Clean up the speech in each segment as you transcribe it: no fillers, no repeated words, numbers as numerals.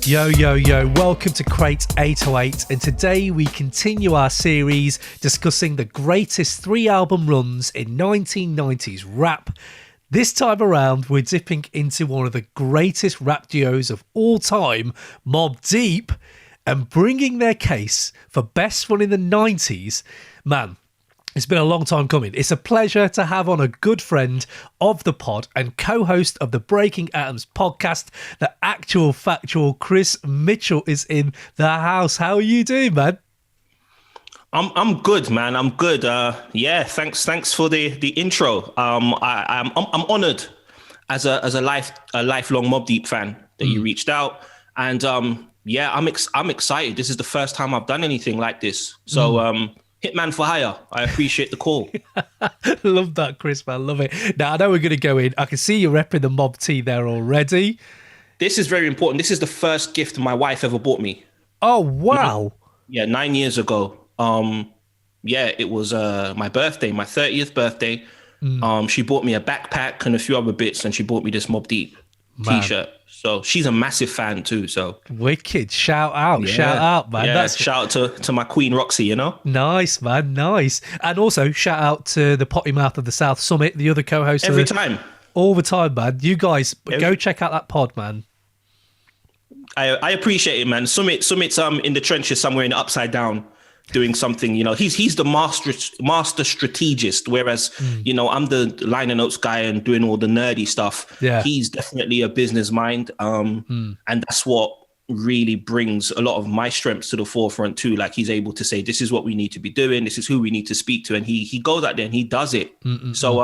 Yo, yo, yo, welcome to Crate 808, and today we continue our series discussing the greatest 3-album runs in 1990s rap. This time around, we're dipping into one of the greatest rap duos of all time, Mobb Deep, and bringing their case for best run in the 90s. Man, it's been a long time coming. It's a pleasure to have on a good friend of the pod and co-host of the Breaking Atoms podcast, the actual factual Chris Mitchell is in the house. How are you doing, man? I'm good, man. I'm good. Thanks for the intro. I'm honored as a lifelong Mobb Deep fan that you reached out, and I'm excited. This is the first time I've done anything like this, so Hitman for hire. I appreciate the call. Love that, Chris, man. Love it. Now, I know we're going to go in. I can see you repping the Mobb T there already. This is very important. This is the first gift my wife ever bought me. Oh, wow. Yeah, 9 years ago. It was my birthday, my 30th birthday. She bought me a backpack and a few other bits, and she bought me this Mobb Deep t-shirt. So she's a massive fan too. So wicked. Shout out, man. Yeah, shout out to my queen Roxy, you know? Nice, man, nice. And also shout out to the Potty Mouth of the South Summit, the other co-host. Every time. All the time, man. You guys, go check out that pod, man. I appreciate it, man. Summit's in the trenches somewhere in the upside down, doing something, you know. He's the master strategist, whereas you know, I'm the liner notes guy and doing all the nerdy stuff. Yeah, he's definitely a business mind, and that's what really brings a lot of my strengths to the forefront too. Like, he's able to say, this is what we need to be doing, this is who we need to speak to, and he goes out there and he does it. So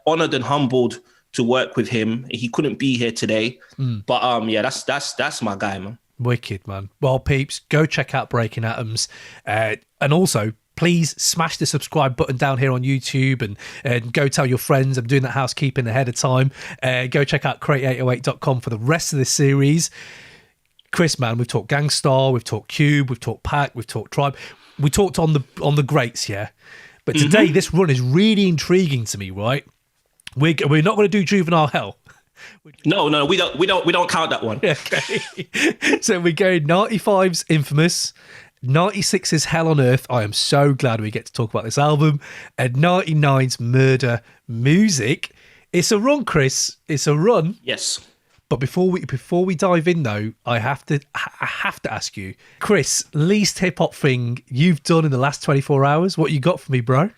honored and humbled to work with him. He couldn't be here today, but that's my guy, man. Wicked, man. Well, peeps, go check out Breaking Atoms. And also, please smash the subscribe button down here on YouTube and go tell your friends. I'm doing that housekeeping ahead of time. Go check out crate808.com for the rest of this series. Chris, man, we've talked Gang Starr, we've talked Cube, we've talked Pac, we've talked Tribe. We talked on the greats, yeah? But today, this run is really intriguing to me, right? We're not going to do Juvenile Hell. No, we don't count that one. Okay. So we go 95's Infamous, 96's Hell on Earth. I am so glad we get to talk about this album. And 99's Murda Muzik. It's a run, Chris. It's a run. Yes. But before we dive in though, I have to ask you, Chris, least hip hop thing you've done in the last 24 hours. What you got for me, bro?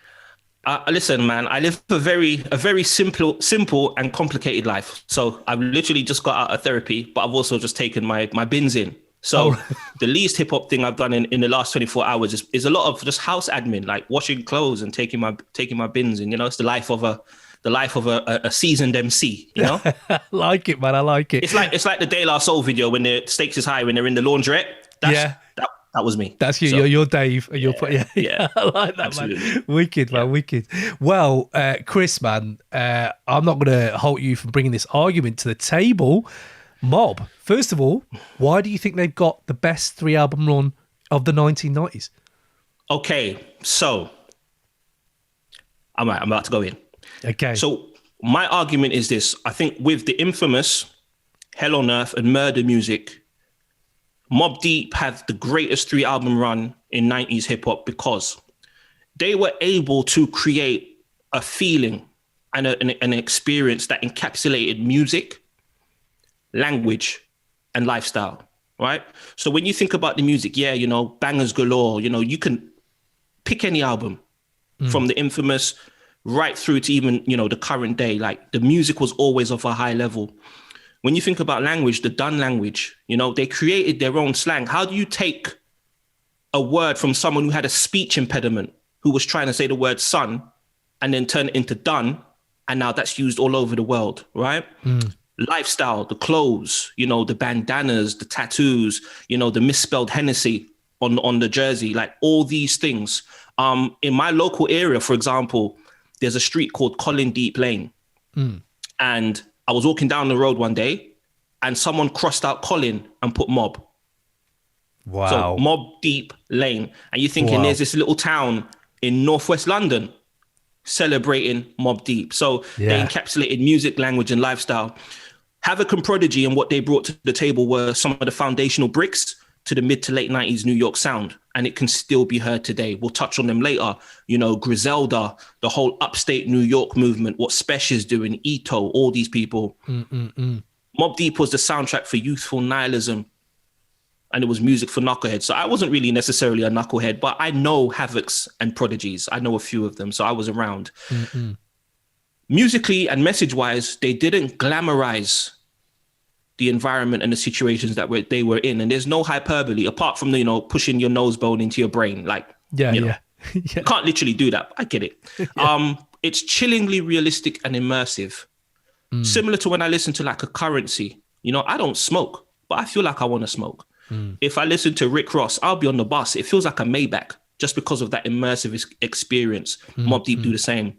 Listen, man, I live a very simple and complicated life. So I've literally just got out of therapy, but I've also just taken my bins in. So the least hip hop thing I've done in the last 24 hours is a lot of just house admin, like washing clothes and taking my bins in. You know, it's the life of a seasoned MC. You know, I like it, man. I like it. It's like the De La Soul video when the stakes is high when they're in the laundrette. That was me. That's you. So, you're Dave. And yeah. I like that, absolutely. Man. Wicked, man. Wicked. Well, Chris, man, I'm not going to halt you from bringing this argument to the table. Mobb, first of all, why do you think they've got the best 3-album run of the 1990s? Okay, so I'm about to go in. Okay. So my argument is this. I think with the infamous Hell on Earth and Murda Muzik, Mobb Deep had the greatest 3-album run in 90s hip hop because they were able to create a feeling and an experience that encapsulated music, language, and lifestyle, right? So when you think about the music, you know, bangers galore, you know, you can pick any album from the infamous right through to even, you know, the current day. Like, the music was always of a high level. When you think about language, the Dun language, you know, they created their own slang. How do you take a word from someone who had a speech impediment, who was trying to say the word son, and then turn it into Dun, and now that's used all over the world, right? Lifestyle, the clothes, you know, the bandanas, the tattoos, you know, the misspelled Hennessy on the jersey, like all these things. In my local area, for example, there's a street called Colin Deep Lane. And I was walking down the road one day and someone crossed out Colin and put Mobb. Wow. So Mobb Deep Lane. And you're thinking there's this little town in northwest London celebrating Mobb Deep. So they Yeah. encapsulated music, language, and lifestyle. Havoc and Prodigy and what they brought to the table were some of the foundational bricks to the mid to late 90s New York sound, and it can still be heard today. We'll touch on them later. You know, Griselda, the whole upstate New York movement, what Spesh is doing, Ito, all these people. Mobb Deep was the soundtrack for youthful nihilism, and it was music for knuckleheads. So I wasn't really necessarily a knucklehead, but I know Havocs and Prodigies. I know a few of them, so I was around. Musically and message-wise, they didn't glamorize the environment and the situations that they were in. And there's no hyperbole, apart from, you know, pushing your nose bone into your brain. Like, you know, you can't literally do that. I get it. It's chillingly realistic and immersive. Similar to when I listen to like a Currency. You know, I don't smoke, but I feel like I want to smoke. If I listen to Rick Ross, I'll be on the bus. It feels like a Maybach just because of that immersive experience. Mobb Deep do the same.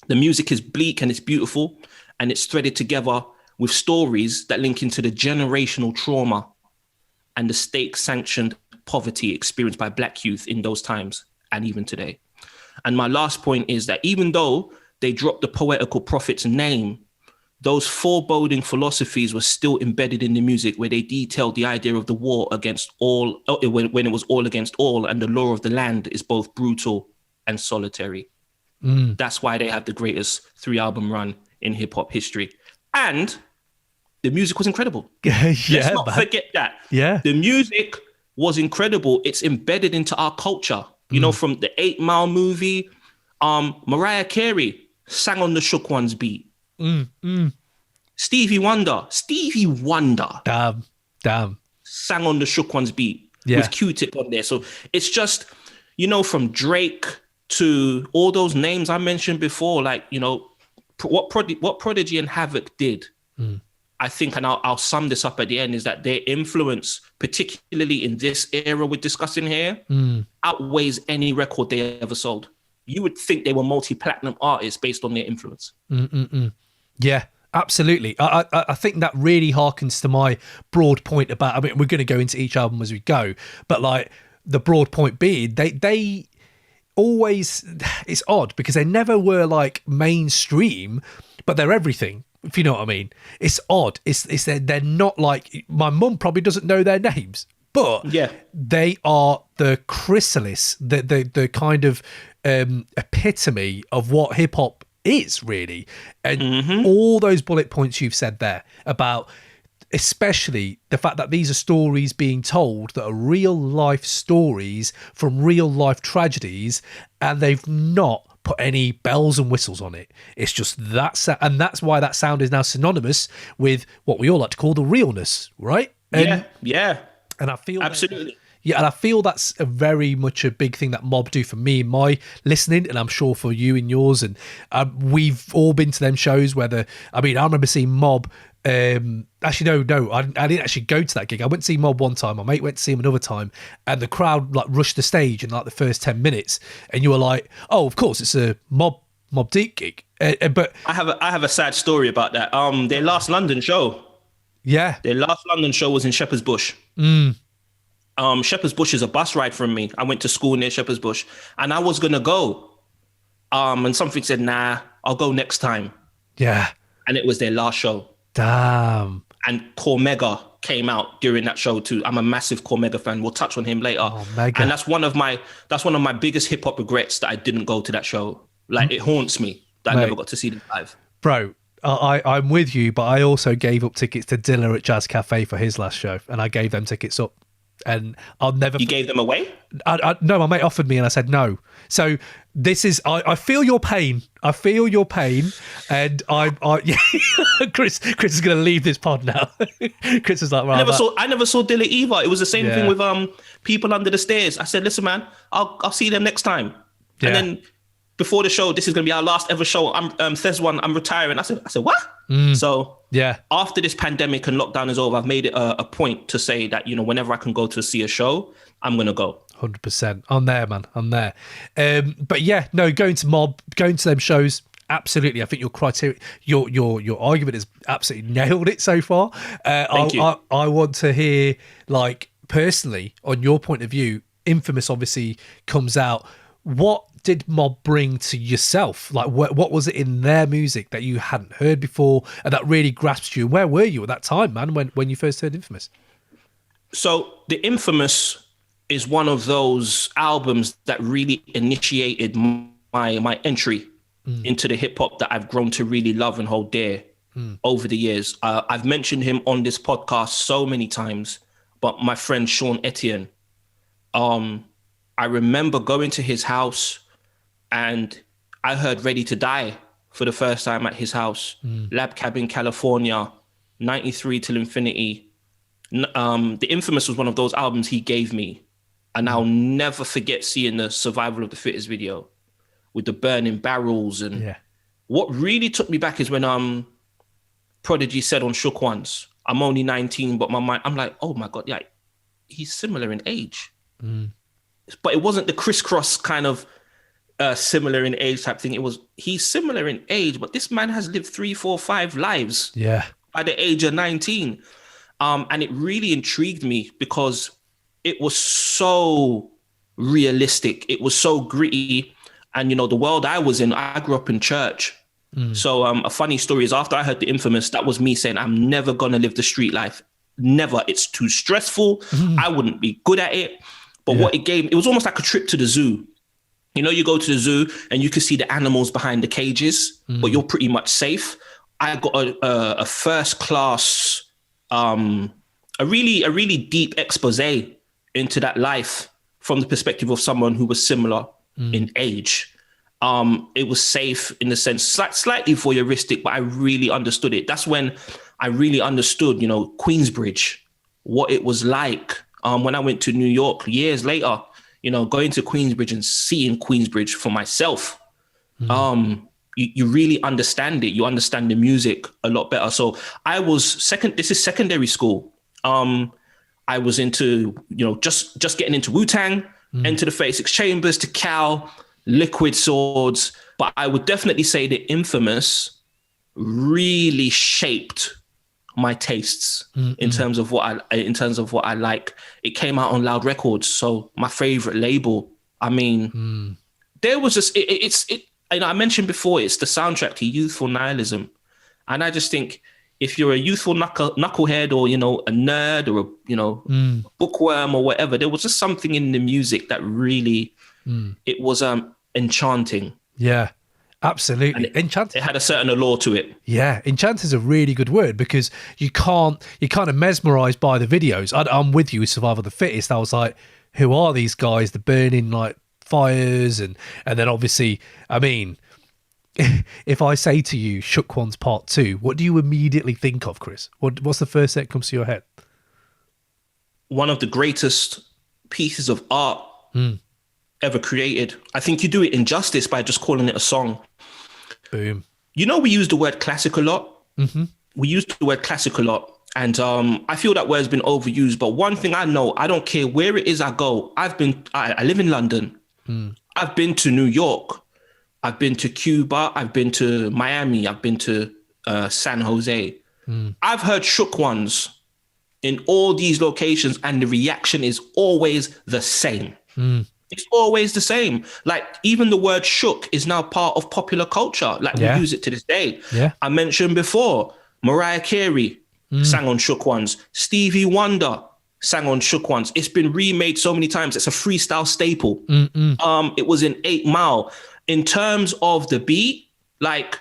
The music is bleak and it's beautiful, and it's threaded together with stories that link into the generational trauma and the state-sanctioned poverty experienced by Black youth in those times and even today. And my last point is that even though they dropped the poetical prophet's name, those foreboding philosophies were still embedded in the music, where they detailed the idea of the war against all, when it was all against all, and the law of the land is both brutal and solitary. That's why they have the greatest 3-album run in hip-hop history. And the music was incredible. Let's not forget that. Yeah. The music was incredible. It's embedded into our culture. You know, from the 8 Mile movie, Mariah Carey sang on the Shook Ones beat. Stevie Wonder. Damn. Sang on the Shook Ones beat with Q-Tip on there. So it's just, you know, from Drake to all those names I mentioned before, like, you know, what Prodigy and Havoc did, I think, and I'll sum this up at the end, is that their influence, particularly in this era we're discussing here, outweighs any record they ever sold. You would think they were multi-platinum artists based on their influence. Yeah, absolutely. I think that really harkens to my broad point about, I mean, we're going to go into each album as we go, but like the broad point being, they always, it's odd because they never were like mainstream, but they're everything, if you know what I mean. It's odd. It's they're not like, my mum probably doesn't know their names, but they are the chrysalis, the kind of epitome of what hip hop is, really. And all those bullet points you've said there about, especially the fact that these are stories being told that are real life stories from real life tragedies, and they've not put any bells and whistles on it. It's just that and that's why that sound is now synonymous with what we all like to call the realness, right? And, and I feel absolutely. And I feel that's a very much a big thing that Mobb do for me in my listening, and I'm sure for you in yours. And we've all been to them shows where I remember seeing Mobb. Actually, no, I didn't actually go to that gig. I went to see Mobb one time. My mate went to see him another time, and the crowd like rushed the stage in like the first 10 minutes, and you were like, "Oh, of course, it's a Mobb Deep gig." But I have a sad story about that. Their last London show. Yeah, their last London show was in Shepherd's Bush. Shepherd's Bush is a bus ride from me. I went to school near Shepherd's Bush, and I was gonna go. And something said, "Nah, I'll go next time." Yeah, and it was their last show. Damn. And Cormega came out during that show too. I'm a massive Cormega fan. We'll touch on him later. Oh, mega. And that's one of my biggest hip hop regrets, that I didn't go to that show. Like, it haunts me that I never got to see them live. Bro, I'm with you, but I also gave up tickets to Dilla at Jazz Cafe for his last show, and I gave them tickets up. And I'll never... You gave them away? No, my mate offered me and I said no. So this is... I feel your pain. I feel your pain. And Chris is going to leave this pod now. Chris is like... Right, I never saw Dilla either. It was the same thing with People Under the Stairs. I said, listen, man, I'll see them next time. Yeah. And then before the show, this is going to be our last ever show. There's one, I'm retiring. I said, what? So after this pandemic and lockdown is over, I've made it a point to say that, whenever I can go to see a show, I'm going to go. 100%. I'm there, man. I'm there. But yeah, no, going to Mobb, going to them shows, absolutely. I think your criteria, your argument has absolutely nailed it so far. Thank you. I want to hear, like, personally, on your point of view, Infamous obviously comes out. What did Mobb bring to yourself? Like, what was it in their music that you hadn't heard before and that really grasped you? And where were you at that time, man, when you first heard Infamous? So the Infamous is one of those albums that really initiated my entry into the hip hop that I've grown to really love and hold dear over the years. I've mentioned him on this podcast so many times, but my friend Sean Etienne, I remember going to his house and I heard Ready to Die for the first time at his house, Lab Cabin, California, 93 Till Infinity. The Infamous was one of those albums he gave me. And I'll never forget seeing the Survival of the Fittest video with the burning barrels. And what really took me back is when Prodigy said on Shook Ones, I'm only 19, but my mind, I'm like, oh my God, yeah, he's similar in age. But it wasn't the crisscross kind of similar in age type thing. It was, he's similar in age, but this man has lived 3, 4, 5 lives by the age of 19. And it really intrigued me because it was so realistic. It was so gritty. And, you know, the world I was in, I grew up in church. So a funny story is after I heard the Infamous, that was me saying, I'm never going to live the street life. Never. It's too stressful. I wouldn't be good at it. But what it gave, it was almost like a trip to the zoo. You know, you go to the zoo and you can see the animals behind the cages, but you're pretty much safe. I got a first class, a really deep expose into that life from the perspective of someone who was similar in age. It was safe in the sense, slightly voyeuristic, but I really understood it. That's when I really understood, you know, Queensbridge, what it was like. When I went to New York years later, you know, going to Queensbridge and seeing Queensbridge for myself, you really understand it. You understand the music a lot better. So I was this is secondary school. I was into, you know, just getting into Wu-Tang, Enter the 36 Chambers, to Cal, Liquid Swords. But I would definitely say the Infamous really shaped my tastes in terms of what I like. It came out on Loud Records, so my favorite label. I mean, there was just it. You know, I mentioned before, it's the soundtrack to youthful nihilism, and I just think if you're a youthful knucklehead or, you know, a nerd or a, you know, bookworm or whatever, there was just something in the music that really it was enchanting. Yeah. Absolutely. Enchanted. It had a certain allure to it. Yeah. Enchanted is a really good word because you're kind of mesmerized by the videos. I'm with you with Survival of the Fittest. I was like, who are these guys? The burning like fires and then obviously, I mean, if I say to you Shook Ones Part 2, what do you immediately think of, Chris? What's the first thing that comes to your head? One of the greatest pieces of art ever created. I think you do it injustice by just calling it a song. Boom. You know, we use the word classic a lot. We use the word classic a lot. And I feel that word's been overused. But one thing I know, I don't care where it is I go. I live in London. I've been to New York. I've been to Cuba. I've been to Miami. I've been to San Jose. I've heard Shook Ones in all these locations and the reaction is always the same. It's always the same. Like even the word shook is now part of popular culture. Like we use it to this day. I mentioned before, Mariah Carey sang on Shook Ones. Stevie Wonder sang on Shook Ones. It's been remade so many times. It's a freestyle staple. It was in 8 Mile. In terms of the beat, like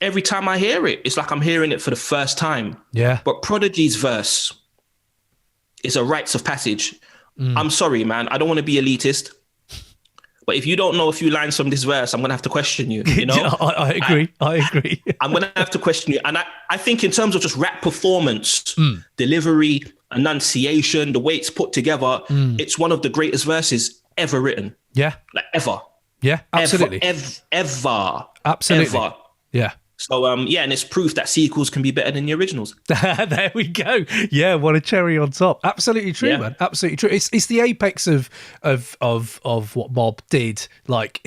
every time I hear it, it's like I'm hearing it for the first time. But Prodigy's verse is a rites of passage. I'm sorry, man. I don't want to be elitist. But if you don't know a few lines from this verse, I'm going to have to question you, you know? I agree. I agree. I'm going to have to question you. And I think in terms of just rap performance, delivery, enunciation, the way it's put together, it's one of the greatest verses ever written. Yeah. Like ever. Yeah, absolutely. Ever. Absolutely. Ever. Yeah. So, and it's proof that sequels can be better than the originals. There we go. Yeah, what a cherry on top. Absolutely true, man. Absolutely true. It's the apex of what Mobb did. Like,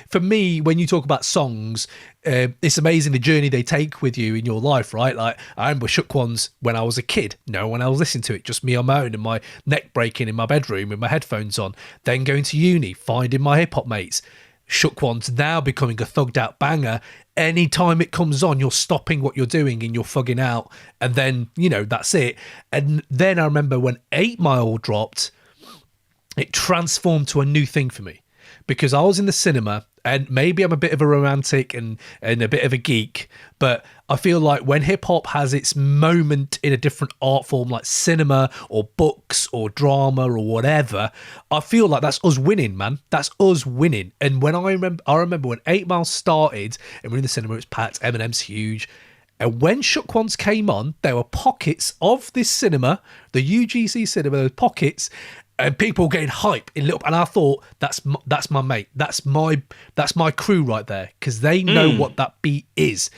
for me, when you talk about songs, it's amazing the journey they take with you in your life, right? Like, I remember Shook Ones when I was a kid. No one else listened to it, just me on my own and my neck breaking in my bedroom with my headphones on. Then going to uni, finding my hip hop mates. Shook One's now becoming a thugged out banger. Anytime it comes on, you're stopping what you're doing and you're thugging out. And then, that's it. And then I remember when 8 Mile dropped, it transformed to a new thing for me. Because I was in the cinema, and maybe I'm a bit of a romantic and a bit of a geek, but I feel like when hip-hop has its moment in a different art form like cinema or books or drama or whatever, I feel like that's us winning, man. That's us winning. And when I remember when 8 Mile started and we're in the cinema, it was packed, Eminem's huge. And when Shook Ones came on, there were pockets of this cinema, the UGC cinema, those pockets, and people getting hype in little, and I thought that's my mate, that's my crew right there, because they know what that beat is.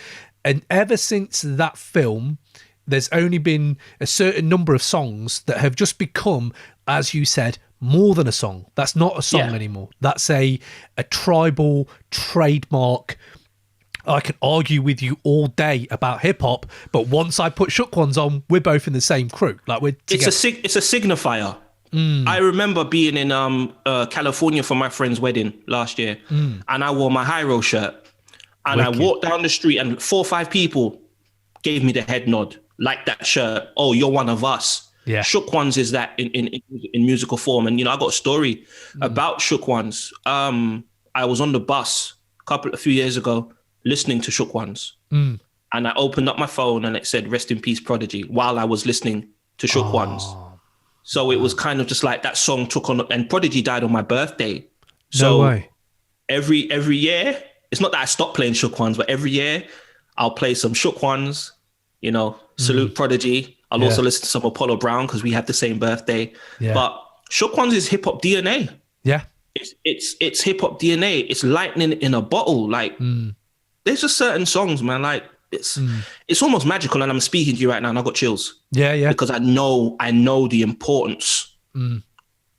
And ever since that film, there's only been a certain number of songs that have just become, as you said, more than a song. That's not a song anymore. That's a tribal trademark. I can argue with you all day about hip hop, but once I put Shook Ones on, we're both in the same crew. Like we're together. It's a signifier. I remember being in California for my friend's wedding last year, and I wore my Hyro shirt, and Wicked. I walked down the street, and 4 or 5 people gave me the head nod, like that shirt. Oh, you're one of us. Yeah. Shook Ones is that in musical form, and I got a story about Shook Ones. I was on the bus a few years ago listening to Shook Ones, and I opened up my phone and it said "Rest in Peace, Prodigy" while I was listening to Shook Ones. So it was kind of just like that song took on, and Prodigy died on my birthday. So no way. Every year, it's not that I stopped playing Shook Ones, but every year I'll play some Shook Ones, salute Prodigy. I'll also listen to some Apollo Brown because we have the same birthday. Yeah. But Shook Ones is hip hop DNA. Yeah. It's hip hop DNA. It's lightning in a bottle. Like there's just certain songs, man, like it's almost magical, and I'm speaking to you right now and I've got chills. Yeah. Because I know the importance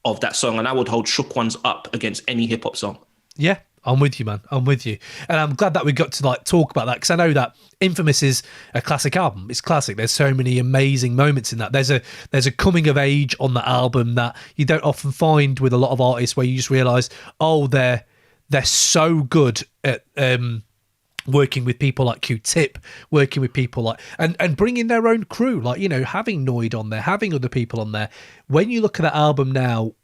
of that song, and I would hold Shook Ones up against any hip hop song. Yeah, I'm with you, man. I'm with you. And I'm glad that we got to talk about that, because I know that Infamous is a classic album. It's classic. There's so many amazing moments in that. There's a coming of age on the album that you don't often find with a lot of artists, where you just realise, oh, they're so good at working with people like Q-Tip, working with people like, and bringing their own crew, like, having Noid on there, having other people on there. When you look at that album now,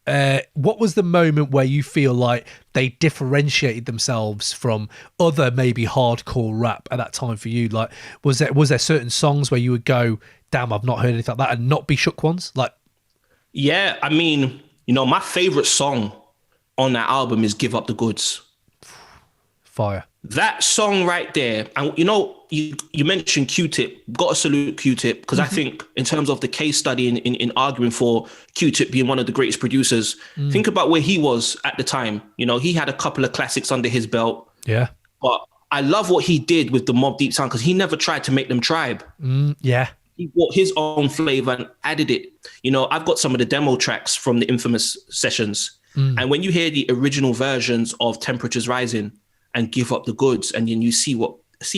what was the moment where you feel like they differentiated themselves from other maybe hardcore rap at that time for you? Like, was there certain songs where you would go, damn, I've not heard anything like that, and not be Shook Ones? Like, yeah, I mean, my favorite song on that album is "Give Up the Goods." Fire. That song right there, and you mentioned Q-Tip. Got to salute Q-Tip, because I think in terms of the case study in arguing for Q-Tip being one of the greatest producers, think about where he was at the time. He had a couple of classics under his belt. Yeah. But I love what he did with the Mobb Deep sound, because he never tried to make them tribe. Yeah. He brought his own flavor and added it. I've got some of the demo tracks from the Infamous sessions, and when you hear the original versions of Temperatures Rising and Give Up the Goods, and then you see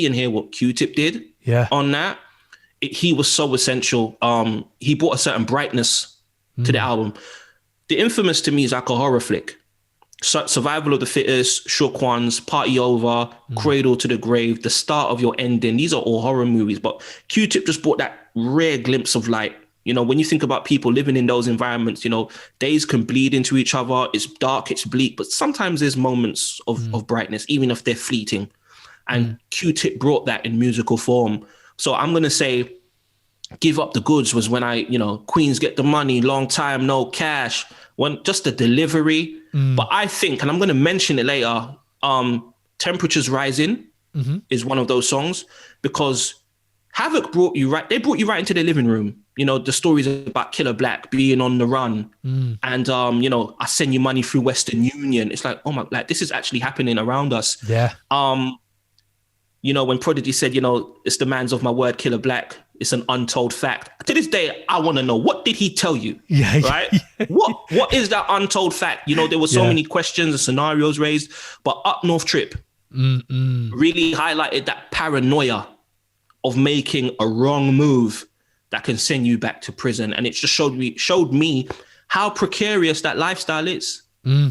and hear what Q-Tip did on that, he was so essential. He brought a certain brightness to the album. The Infamous to me is like a horror flick. Survival of the Fittest, Shook Ones, Party Over, Cradle to the Grave, The Start of Your Ending. These are all horror movies, but Q-Tip just brought that rare glimpse of light. When you think about people living in those environments, days can bleed into each other. It's dark, it's bleak, but sometimes there's moments of brightness, even if they're fleeting. And Q-Tip brought that in musical form. So I'm going to say Give Up the Goods was when Queens Get the Money, Long Time, No Cash, when just the delivery. But I think, and I'm going to mention it later, Temperatures Rising is one of those songs, because Havoc brought you right into their living room. The stories about Killer Black being on the run, and I send you money through Western Union. It's like, oh my, like this is actually happening around us. Yeah. When Prodigy said, it's the man's of my word, Killer Black, it's an untold fact. To this day, I want to know, what did he tell you? Yeah. Right? What is that untold fact? There were so many questions and scenarios raised, but Up North Trip really highlighted that paranoia of making a wrong move that can send you back to prison. And it just showed me how precarious that lifestyle is.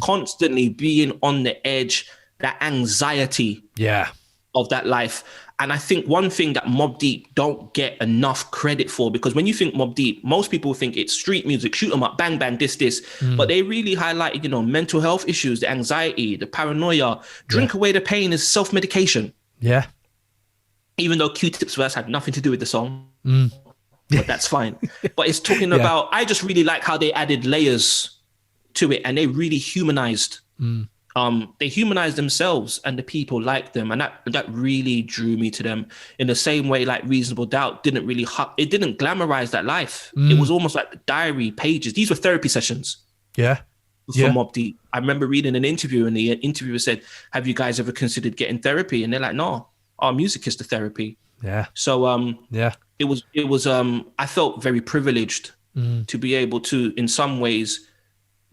Constantly being on the edge, that anxiety Yeah. of that life. And I think one thing that Mobb Deep don't get enough credit for, because when you think Mobb Deep, most people think it's street music, shoot 'em up, bang, bang, this. But they really highlighted, mental health issues, the anxiety, the paranoia. Drink away the pain is self-medication. Yeah. Even though Q-Tip's verse had nothing to do with the song, but that's fine. But it's talking about, I just really like how they added layers to it, and they really humanized. They humanized themselves and the people like them, and that really drew me to them. In the same way, like Reasonable Doubt didn't glamorize that life. It was almost like the diary pages. These were therapy sessions. Yeah. For Mobb Deep. I remember reading an interview, and the interviewer said, "Have you guys ever considered getting therapy?" And they're like, "No, our music is the therapy." Yeah. So it was I felt very privileged to be able to, in some ways,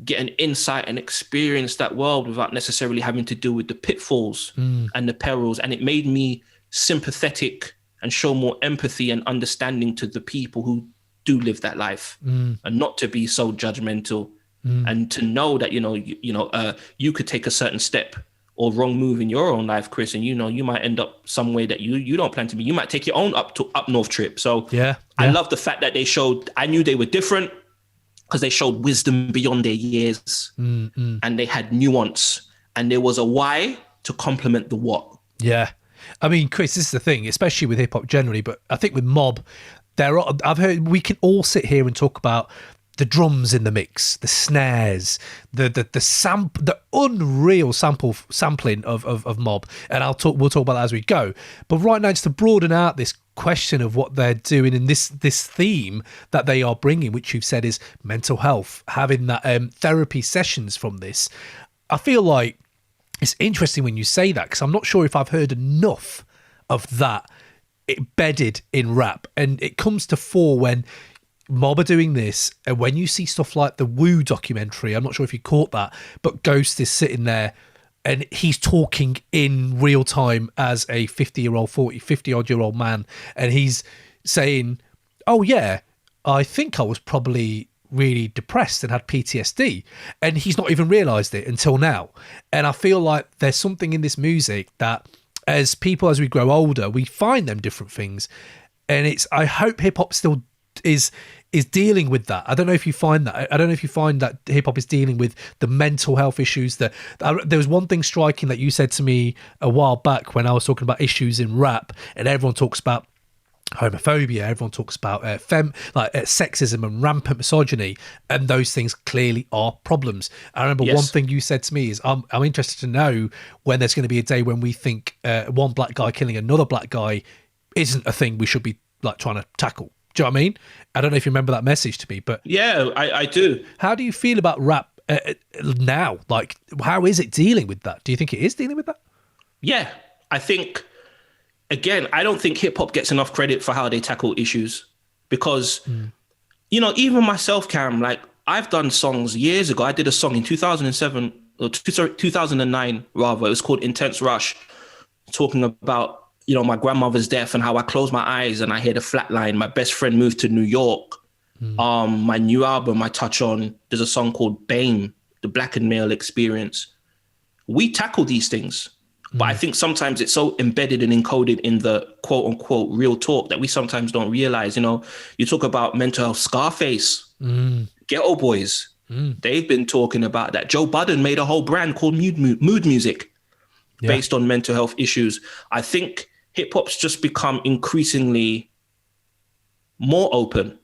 get an insight and experience that world without necessarily having to deal with the pitfalls and the perils. And it made me sympathetic and show more empathy and understanding to the people who do live that life, and not to be so judgmental, and to know that, you could take a certain step or wrong move in your own life, Chris, and you might end up some way that you don't plan to be. You might take your own up north trip. So I love the fact that I knew they were different, because they showed wisdom beyond their years, and they had nuance, and there was a why to complement the what. Yeah. I mean, Chris, this is the thing, especially with hip hop generally, but I think with Mobb, I've heard we can all sit here and talk about the drums in the mix, the snares, the unreal sampling of Mobb, and we'll talk about that as we go. But right now, just to broaden out this question of what they're doing in this theme that they are bringing, which you've said is mental health, having that therapy sessions from this, I feel like it's interesting when you say that, because I'm not sure if I've heard enough of that embedded in rap, and it comes to fore when Mobb are doing this, and when you see stuff like the Woo documentary, I'm not sure if you caught that, but Ghost is sitting there and he's talking in real time as a 50-odd-year-old man, and he's saying, oh yeah, I think I was probably really depressed and had PTSD, and he's not even realised it until now. And I feel like there's something in this music that as we grow older, we find them different things, and I hope hip-hop still is dealing with that. I don't know if you find that. I don't know if you find that hip hop is dealing with the mental health issues. There was one thing striking that you said to me a while back when I was talking about issues in rap, and everyone talks about homophobia, everyone talks about sexism and rampant misogyny, and those things clearly are problems. I remember one thing you said to me is, I'm interested to know when there's going to be a day when we think one black guy killing another black guy isn't a thing we should be like trying to tackle. Do you know what I mean? I don't know if you remember that message to me, but yeah, I do. How do you feel about rap now? Like, how is it dealing with that? Do you think it is dealing with that? Yeah, I think, again, I don't think hip hop gets enough credit for how they tackle issues, because, even myself, Cam, like I've done songs years ago. I did a song in 2007 or 2009 rather. It was called Intense Rush, talking about my grandmother's death and how I close my eyes and I hear the flat line. My best friend moved to New York. My new album I touch on, there's a song called BAME, the Black and Male Experience. We tackle these things, but I think sometimes it's so embedded and encoded in the quote unquote real talk that we sometimes don't realize. You talk about mental health, Scarface, Ghetto Boys. They've been talking about that. Joe Budden made a whole brand called Mood Music based on mental health issues. I think hip hop's just become increasingly more open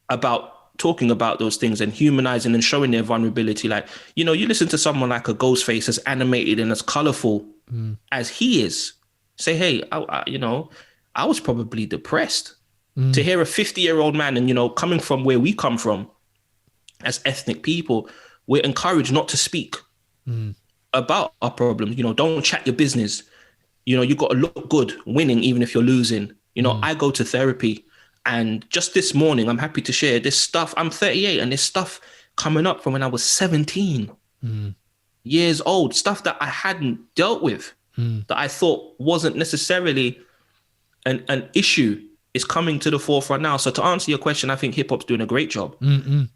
about talking about those things and humanizing and showing their vulnerability. Like, you listen to someone like a Ghostface, as animated and as colorful as he is, say, hey, I was probably depressed. To hear a 50-year-old man, and, coming from where we come from as ethnic people, we're encouraged not to speak about our problems. Don't chat your business. You got to look good winning, even if you're losing. I go to therapy, and just this morning, I'm happy to share this stuff. I'm 38, and this stuff coming up from when I was 17 years old, stuff that I hadn't dealt with, that I thought wasn't necessarily an issue, is coming to the forefront now. So to answer your question, I think hip hop's doing a great job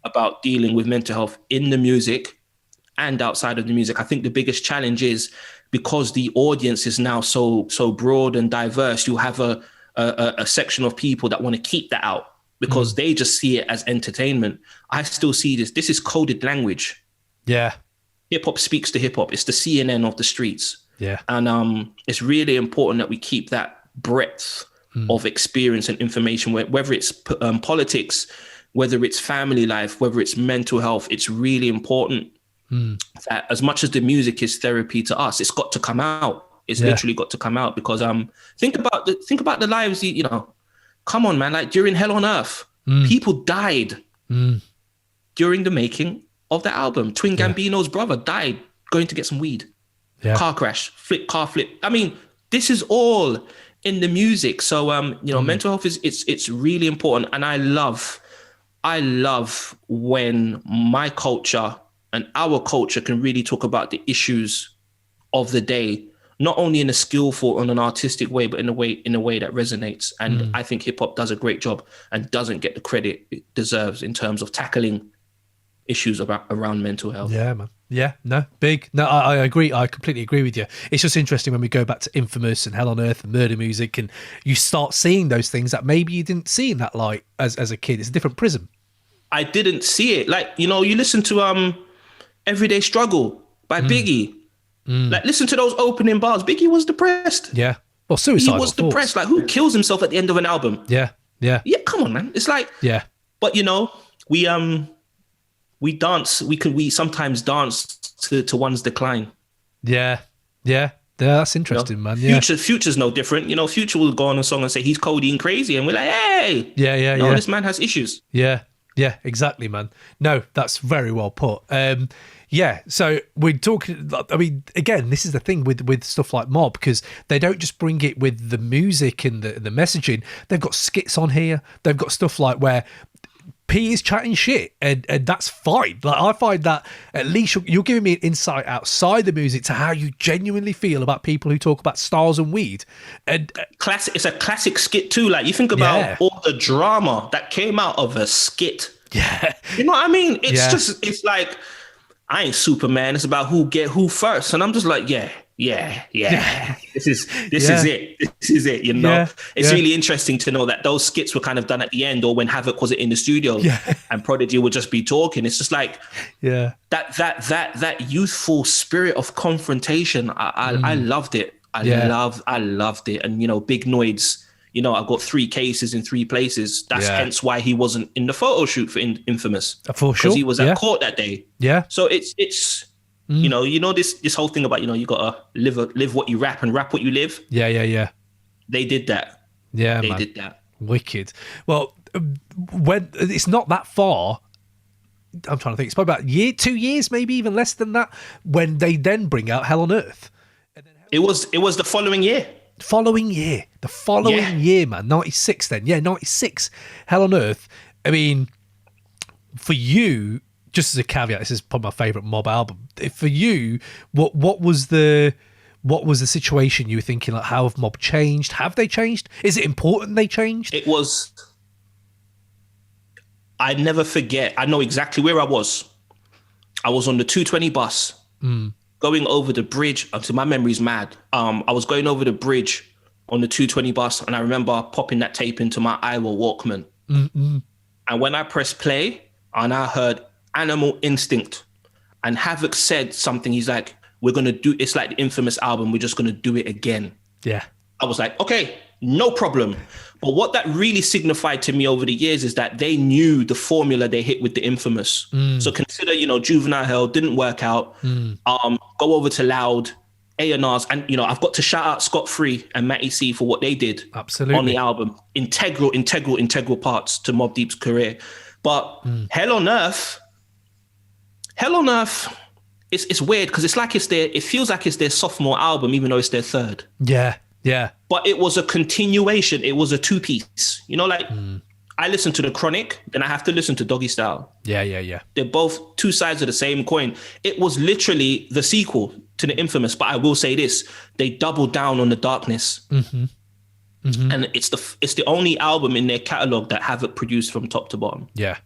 about dealing with mental health in the music, and outside of the music. I think the biggest challenge is because the audience is now so broad and diverse, you have a section of people that want to keep that out because they just see it as entertainment. I still see this. This is coded language. Yeah. Hip hop speaks to hip hop. It's the CNN of the streets. Yeah. And it's really important that we keep that breadth of experience and information, whether it's politics, whether it's family life, whether it's mental health. It's really important that as much as the music is therapy to us, it's got to come out. It's literally got to come out because think about the lives, you know, come on, man, like during Hell on Earth, people died during the making of the album. Twin Gambino's brother died going to get some weed. Car crash, car flip. I mean, this is all in the music. So you know, mental health it's really important. And I love when my culture and our culture can really talk about the issues of the day, not only in a skillful and an artistic way, but in a way that resonates. And I think hip hop does a great job and doesn't get the credit it deserves in terms of tackling issues around mental health. Yeah, man. Yeah, no, big. No, I agree. I completely agree with you. It's just interesting when we go back to Infamous and Hell on Earth and Murda Muzik, and you start seeing those things that maybe you didn't see in that light as a kid. It's a different prism. I didn't see it. Like, you know, you listen to Everyday Struggle by Biggie. Like, listen to those opening bars. Biggie was depressed. Yeah. Well, suicidal. He was depressed. Like, who kills himself at the end of an album? Yeah. Yeah. Yeah, come on, man. It's like, but you know, we dance. We sometimes dance to one's decline. Yeah. Yeah. Yeah, that's interesting, man. Yeah. Future's no different. You know, Future will go on a song and say he's codeine crazy, and we're like, hey, no, this man has issues. Yeah. Yeah, exactly, man. No, that's very well put. Yeah, so we're talking, I mean, again, this is the thing with stuff like Mobb, because they don't just bring it with the music and the messaging. They've got skits on here. They've got stuff like where P is chatting shit, and that's fine. Like, I find that at least you're giving me an insight outside the music to how you genuinely feel about people who talk about stars and weed. And classic. It's a classic skit too. Like, you think about all the drama that came out of a skit. Yeah, you know what I mean? It's just, it's like, I ain't Superman. It's about who first, and I'm just like, yeah. This is it. You know, it's really interesting to know that those skits were kind of done at the end, or when Havoc was in the studio, and Prodigy would just be talking. It's just like, that youthful spirit of confrontation. I loved it. I loved it. And you know, Big Noise. You know, I got 3 cases in 3 places. That's hence why he wasn't in the photo shoot for Infamous. For sure, because he was at court that day. Yeah. So it's. You know this whole thing about, you know, you gotta live what you rap and rap what you live. Yeah. They did that. Yeah, they did that. Wicked. Well, when it's not that far, I'm trying to think. It's probably about 2 years, maybe even less than that, when they then bring out Hell on Earth. It was the following year. The following year, man. 96 then. Yeah, 96. Hell on Earth. I mean, for you, just as a caveat, this is probably my favourite Mobb album. For you, what was the situation you were thinking? Like, how have Mobb changed? Have they changed? Is it important they changed? It was. I never forget. I know exactly where I was. I was on the 220 bus, going over the bridge. Until my memory's mad. I was going over the bridge on the 220 bus, and I remember popping that tape into my Iowa Walkman. And when I pressed play, and I heard Animal Instinct, and Havoc said something. He's like, we're going to do, it's like the Infamous album. We're just going to do it again. Yeah. I was like, okay, no problem. But what that really signified to me over the years is that they knew the formula they hit with the Infamous. So consider, you know, Juvenile Hell didn't work out. Go over to Loud, A&Rs. And, you know, I've got to shout out Scott Free and Matty C for what they did on the album. Integral parts to Mobb Deep's career. But Hell on Earth, it's weird because it feels like it's their sophomore album, even though it's their 3rd. Yeah. But it was a continuation. It was a 2-piece. You know, like I listen to The Chronic, then I have to listen to Doggy Style. Yeah. They're both 2 sides of the same coin. It was literally the sequel to the Infamous, but I will say this: they doubled down on the darkness. And it's the only album in their catalog that Havoc produced from top to bottom. Yeah.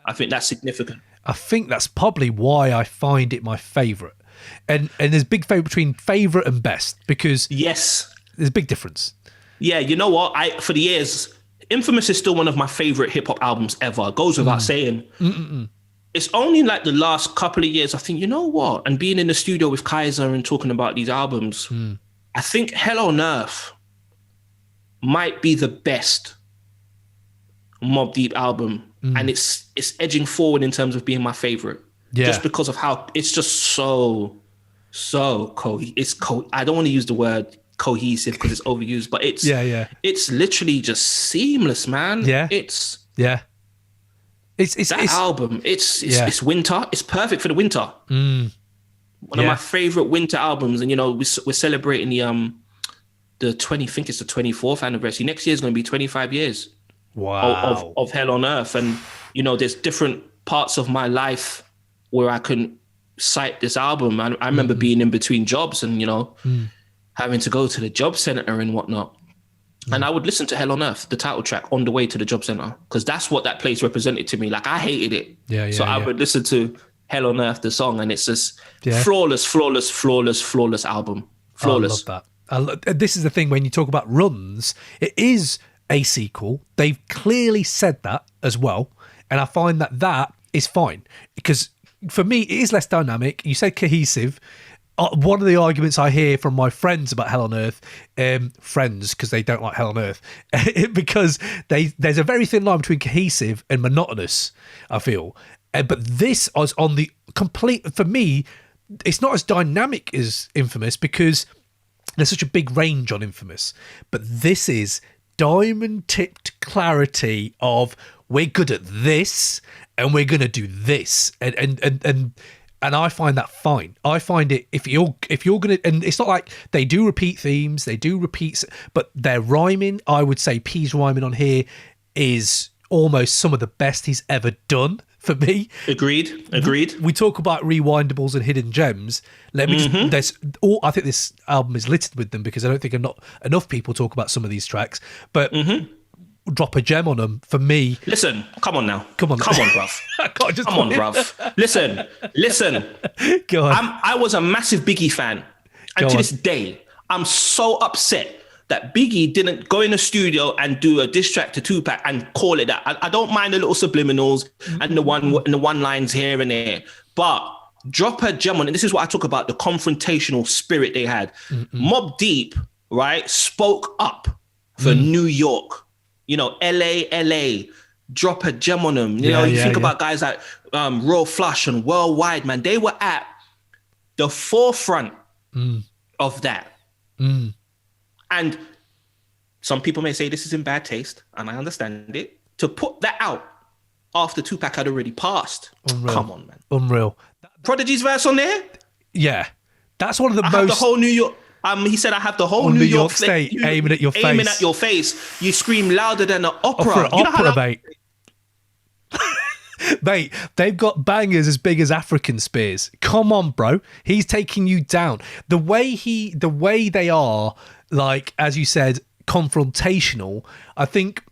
I think that's significant. I think that's probably why I find it my favourite. And there's a big favourite between favourite and best, because Yes. there's a big difference. Yeah, you know what? For the years, Infamous is still one of my favorite hip hop albums ever. It goes without saying. It's only like the last couple of years I think, you know what? And being in the studio with Kaiser and talking about these albums, I think Hell on Earth might be the best Mobb Deep album, and it's edging forward in terms of being my favorite. Yeah. Just because of how it's just so I don't want to use the word cohesive because it's overused, but it's it's literally just seamless, man. It's album. It's winter. It's perfect for the winter. One of my favorite winter albums, and we're celebrating the 24th anniversary. Next year is going to be 25 years. Wow. Of Hell on Earth, and there's different parts of my life where I can cite this album. I remember being in between jobs and having to go to the job center and whatnot. And I would listen to Hell on Earth, the title track, on the way to the job center, because that's what that place represented to me. Like, I hated it. So I would listen to Hell on Earth, the song, and it's just flawless album. Flawless. I love that. This is the thing, when you talk about runs, it is a sequel. They've clearly said that as well. And I find that is fine, because for me, it is less dynamic. You said cohesive. One of the arguments I hear from my friends about Hell on Earth, friends, because they don't like Hell on Earth, because there's a very thin line between cohesive and monotonous, I feel. But this is on the complete, for me, it's not as dynamic as Infamous because there's such a big range on Infamous. But this is diamond-tipped clarity of, we're good at this and we're going to do this. And I find that fine. I find it, if you're going to, and it's not like they do repeat themes, but their rhyming, I would say P's rhyming on here is almost some of the best he's ever done for me. Agreed. We talk about rewindables and hidden gems. Let me I think this album is littered with them because I don't think enough people talk about some of these tracks, but drop a gem on them for me. Listen, come on, bruv. Listen. Go on. I was a massive Biggie fan, and to this day, I'm so upset that Biggie didn't go in the studio and do a diss track to Tupac and call it that. I don't mind the little subliminals and the one lines here and there, but drop a gem on it. This is what I talk about, the confrontational spirit they had. Mobb Deep, right, spoke up for New York. LA, drop a gem on them. You think about guys like Royal Flush and Worldwide, man. They were at the forefront of that. And some people may say this is in bad taste, and I understand it. To put that out after Tupac had already passed. Unreal. Come on, man. Unreal. Prodigy's verse on there? Yeah. That's one of the most... have the whole New York... he said, I have the whole New York State aiming at your face. Aiming at your face. You scream louder than an opera. Mate. Mate, they've got bangers as big as African spears. Come on, bro. He's taking you down. The way they are, like, as you said, confrontational, I think,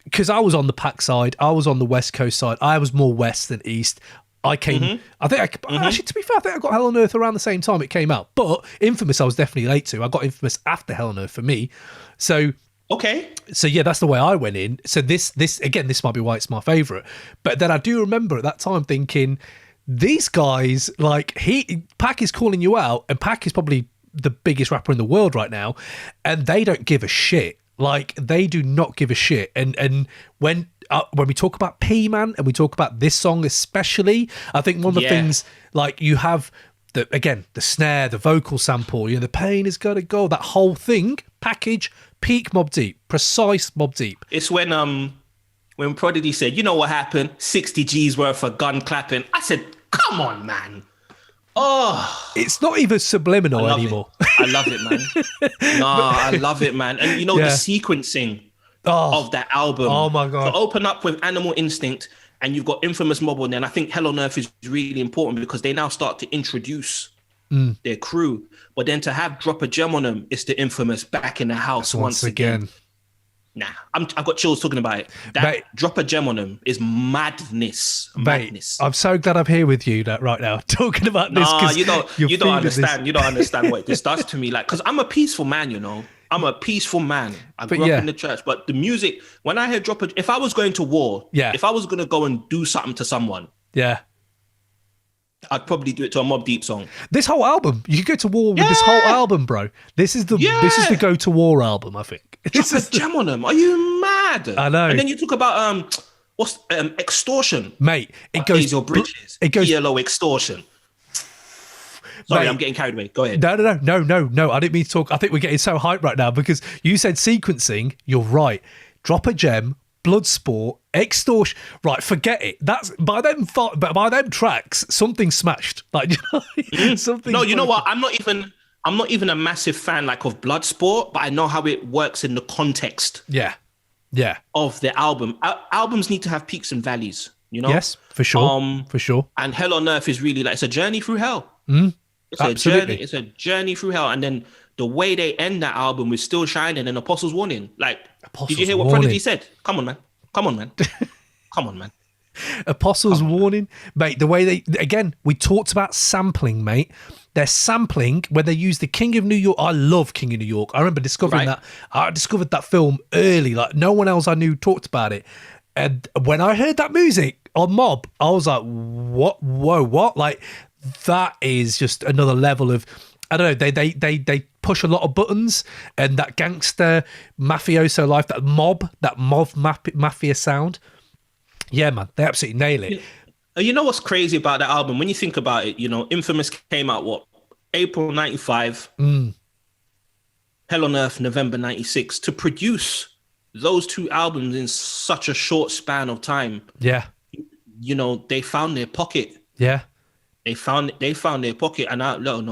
because I was on the Pac side, I was on the West Coast side, I was more West than East. I came, actually, to be fair, I think I got Hell on Earth around the same time it came out. But Infamous, I was definitely late to. I got Infamous after Hell on Earth for me. So, okay. So, yeah, that's the way I went in. So, this might be why it's my favourite. But then I do remember at that time thinking, these guys, like, Pac is calling you out, and Pac is probably the biggest rapper in the world right now, and they don't give a shit. Like, they do not give a shit. And when we talk about P, man, and we talk about this song especially, I think one of the things, like, you have the snare, the vocal sample, the pain is gonna go, that whole thing, package, peak Mobb Deep, precise Mobb Deep. It's when Prodigy said, you know what happened? 60 G's worth of gun clapping. I said, come on, man. Oh, it's not even subliminal anymore. I love it, man. I love it, man. And the sequencing of that album. Oh my God. To open up with Animal Instinct, and you've got Infamous Mobb on there. And I think Hell on Earth is really important because they now start to introduce their crew. But then to have Drop a Gem on them, it's the Infamous back in the house once again. Nah, I got chills talking about it. That Mate. Drop a Gem on them is madness. Madness. Mate, I'm so glad I'm here with you right now talking about this. Nah, you don't understand. This. You don't understand what this does to me. Like, because I'm a peaceful man, you know. I'm a peaceful man. I grew up in the church, but the music, when I heard if I was going to war, if I was going to go and do something to someone, I'd probably do it to a Mobb Deep song. This whole album, you could go to war with this whole album, bro. This is the go to war album, I think. Drop a gem on them. Are you mad? I know. And then you talk about what's extortion, mate. It goes your bridges. It goes ELO extortion. Sorry, mate, I'm getting carried away. Go ahead. No. I didn't mean to talk. I think we're getting so hyped right now because you said sequencing. You're right. Drop a Gem, Bloodsport, Extortion. Right, forget it. That's by them tracks. Something smashed. Like something. No, you know what? I'm not even a massive fan like of Bloodsport, but I know how it works in the context. Yeah. Of the album. Albums need to have peaks and valleys. You know. Yes, for sure. For sure. And Hell on Earth is really like it's a journey through hell. Absolutely. It's a journey through hell. And then the way they end that album with Still Shining and Apostles Warning. Like, did you hear what Prodigy said? Come on, man. Come on, man. Apostles Warning. Mate, the way we talked about sampling, mate. They're sampling when they use the King of New York. I love King of New York. I remember discovering that. I discovered that film early. Like, no one else I knew talked about it. And when I heard that music on Mobb, I was like, what? Whoa, what? Like, that is just another level of, I don't know, they push a lot of buttons, and that gangster mafioso life, that mob mafia sound. Yeah, man, they absolutely nail it. You know what's crazy about that album? When you think about it, you know, Infamous came out, April 95? Hell on Earth, November 96. To produce those two albums in such a short span of time. Yeah. You know, they found their pocket. Yeah. They found their pocket, and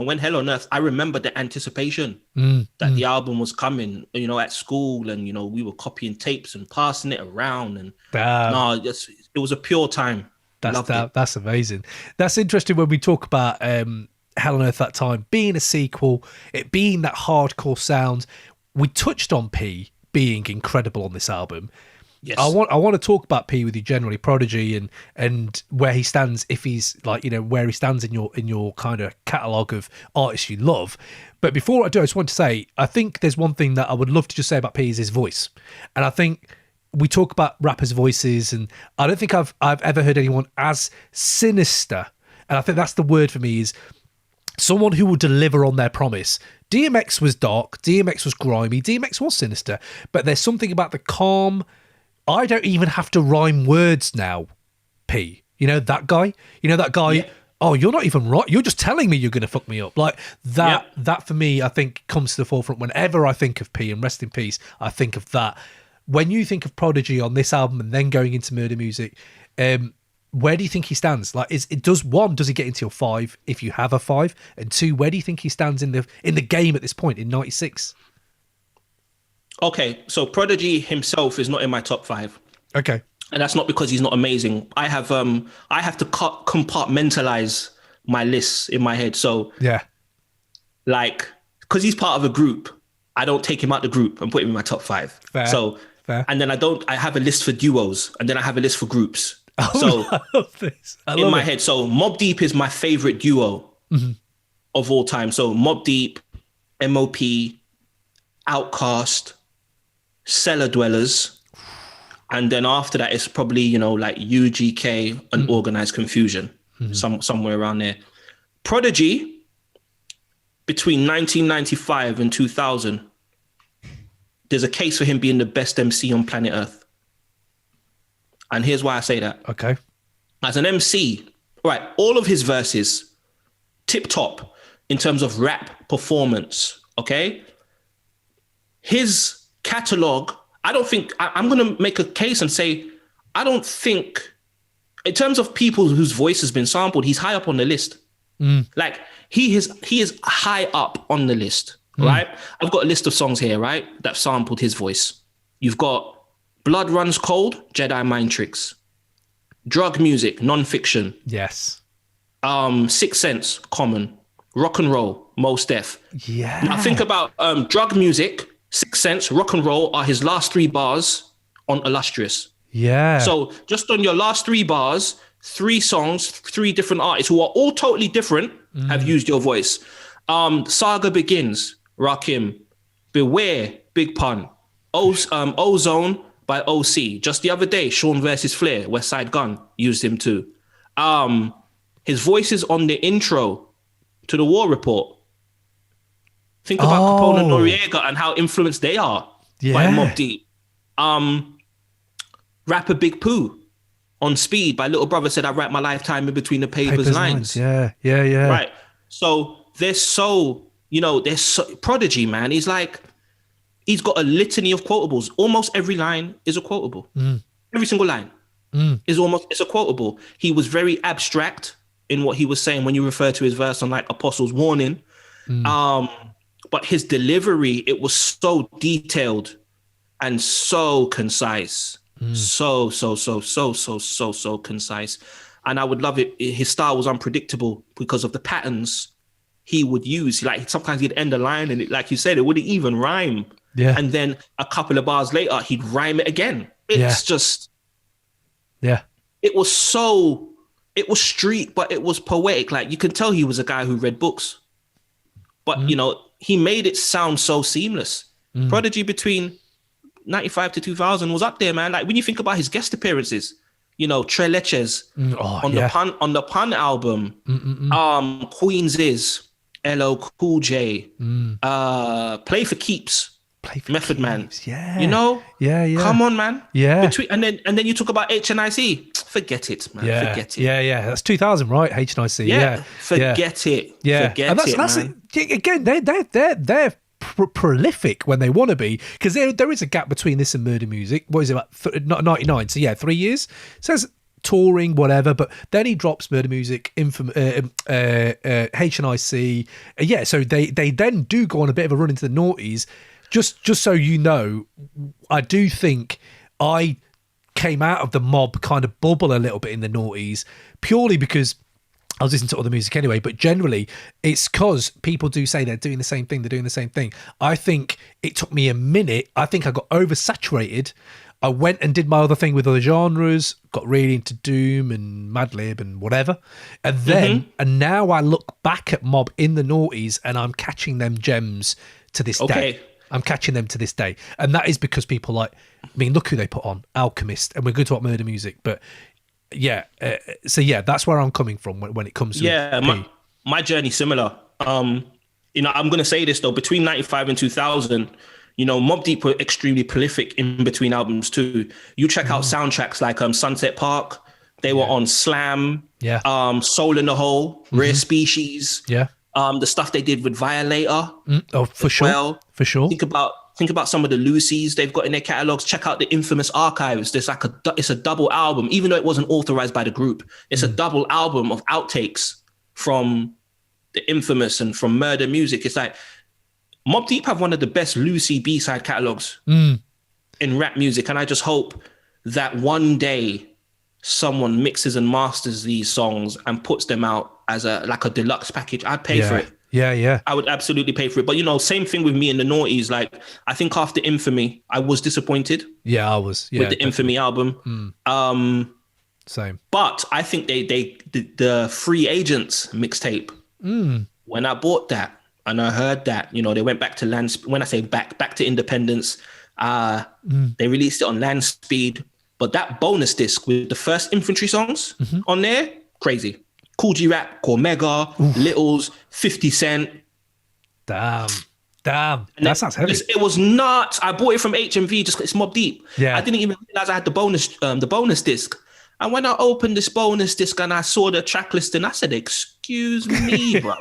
when Hell on Earth, I remember the anticipation that the album was coming. You know, at school, and you know, we were copying tapes and passing it around, and it was a pure time. That's amazing. That's interesting when we talk about Hell on Earth that time being a sequel, it being that hardcore sound. We touched on P being incredible on this album. Yes. I want to talk about P with you generally, Prodigy, and where he stands, if he's like, you know, where he stands in your kind of catalogue of artists you love. But before I do, I just want to say, I think there's one thing that I would love to just say about P is his voice. And I think we talk about rappers' voices, and I don't think I've ever heard anyone as sinister. And I think that's the word for me, is someone who will deliver on their promise. DMX was dark, DMX was grimy, DMX was sinister, but there's something about the calm. I don't even have to rhyme words now, P. You know, that guy? Yeah. Oh, you're not even right. You're just telling me you're going to fuck me up. Like, that for me, I think, comes to the forefront whenever I think of P, and rest in peace, I think of that. When you think of Prodigy on this album and then going into Murda Muzik, where do you think he stands? Like, does he get into your 5 if you have a 5? And 2, where do you think he stands in the game at this point in 96? Okay, so Prodigy himself is not in my top 5. Okay. And that's not because he's not amazing. I have to compartmentalize my lists in my head. So yeah, like, because he's part of a group, I don't take him out the group and put him in my top 5. Fair. So Fair. And then I have a list for duos, and then I have a list for groups. Oh, so I love this. In my head, so Mobb Deep is my favorite duo of all time. So Mobb Deep, MOP, Outkast, Cellar Dwellers, and then after that it's probably, you know, like UGK and Organized Confusion, somewhere around there. Prodigy, between 1995 and 2000, there's a case for him being the best MC on planet Earth. And here's why I say that. Okay. As an MC, right, all of his verses, tip top in terms of rap performance, okay? His catalog, I'm going to make a case and say, I don't think, in terms of people whose voice has been sampled, he's high up on the list. Like, he is high up on the list, right? I've got a list of songs here, right, that sampled his voice. You've got Blood Runs Cold, Jedi Mind Tricks. Drug Music, Non-Fiction. Yes. Sixth Sense, Common. Rock and Roll, Mos Def. Yeah. Now think about Drug Music, Sixth Sense, Rock and Roll are his last three bars on Illustrious. Yeah. So just on your last three bars, three songs, three different artists who are all totally different have used your voice. Saga Begins, Rakim. Beware, Big Pun. Ozone by OC. Just the other day, Sean versus Flair, West Side Gun used him too. His voice is on the intro to the War Report. Think about Capone and Noriega and how influenced they are by Mobb Deep. Rapper Big Pooh on Speed by Little Brother said, I write my lifetime in between the papers lines. Yeah. Right. So they're so, Prodigy, man. He's got a litany of quotables. Almost every line is a quotable. Every single line is a quotable. He was very abstract in what he was saying when you refer to his verse on like Apostles' Warning. But his delivery, it was so detailed and so concise. So concise. And I would love it. His style was unpredictable because of the patterns he would use. Like sometimes he'd end a line and like you said, it wouldn't even rhyme. Yeah. And then a couple of bars later, he'd rhyme it again. It's just, it was street, but it was poetic. Like you can tell he was a guy who read books, but he made it sound so seamless. Prodigy between 95 to 2000 was up there, man. Like when you think about his guest appearances, Tre Leches on the Pun album, Queens is LL Cool J, Play for Keeps, Method Man. Yeah. Come on, man. Yeah. And then you talk about HNIC. Forget it, man. Forget it. Yeah. That's 2000, right? HNIC. Yeah. Forget it. Yeah. Forget that's man. Again, they're prolific when they want to be, because there is a gap between this and Murda Muzik. What is it, about 99? So 3 years. Says touring, whatever, but then he drops Murda Muzik, HNIC. So they then do go on a bit of a run into the noughties. Just so you know, I do think I came out of the mob kind of bubble a little bit in the noughties, purely because I was listening to other music anyway, but generally it's because people do say they're doing the same thing. I think it took me a minute. I think I got oversaturated. I went and did my other thing with other genres, got really into Doom and Madlib and whatever. And then, and now I look back at Mob in the noughties and I'm catching them gems to this day. I'm catching them to this day. And that is because people look who they put on, Alchemist, and we're going to talk Murda Muzik, but that's where I'm coming from when it comes to my journey similar. I'm going to say this though, between 95 and 2000, Mobb Deep were extremely prolific in between albums too. You check out soundtracks like Sunset Park, they were on Slam, Soul in the Hole, Rare Species, the stuff they did with Violator. For sure. Think about some of the Lucy's they've got in their catalogs. Check out the Infamous Archives. There's it's a double album, even though it wasn't authorized by the group. It's a double album of outtakes from the Infamous and from Murda Muzik. It's like Mobb Deep have one of the best Lucy B-side catalogs in rap music. And I just hope that one day someone mixes and masters these songs and puts them out as a deluxe package. I'd pay for it. Yeah. I would absolutely pay for it. But, same thing with me in the noughties. Like, I think after Infamy, I was disappointed. Yeah, I was. Yeah, with the Infamy album. Same. But I think the Free Agents mixtape, when I bought that and I heard that, they went back to when I say back to independence, they released it on Land Speed. But that bonus disc with the first Infantry songs on there, crazy. Cool G Rap, Cormega, Littles, 50 Cent. Damn. That sounds heavy. It was nuts. I bought it from HMV, just it's Mobb Deep. Yeah. I didn't even realize I had the bonus disc. And when I opened this bonus disc and I saw the track list, and I said, excuse me, bro.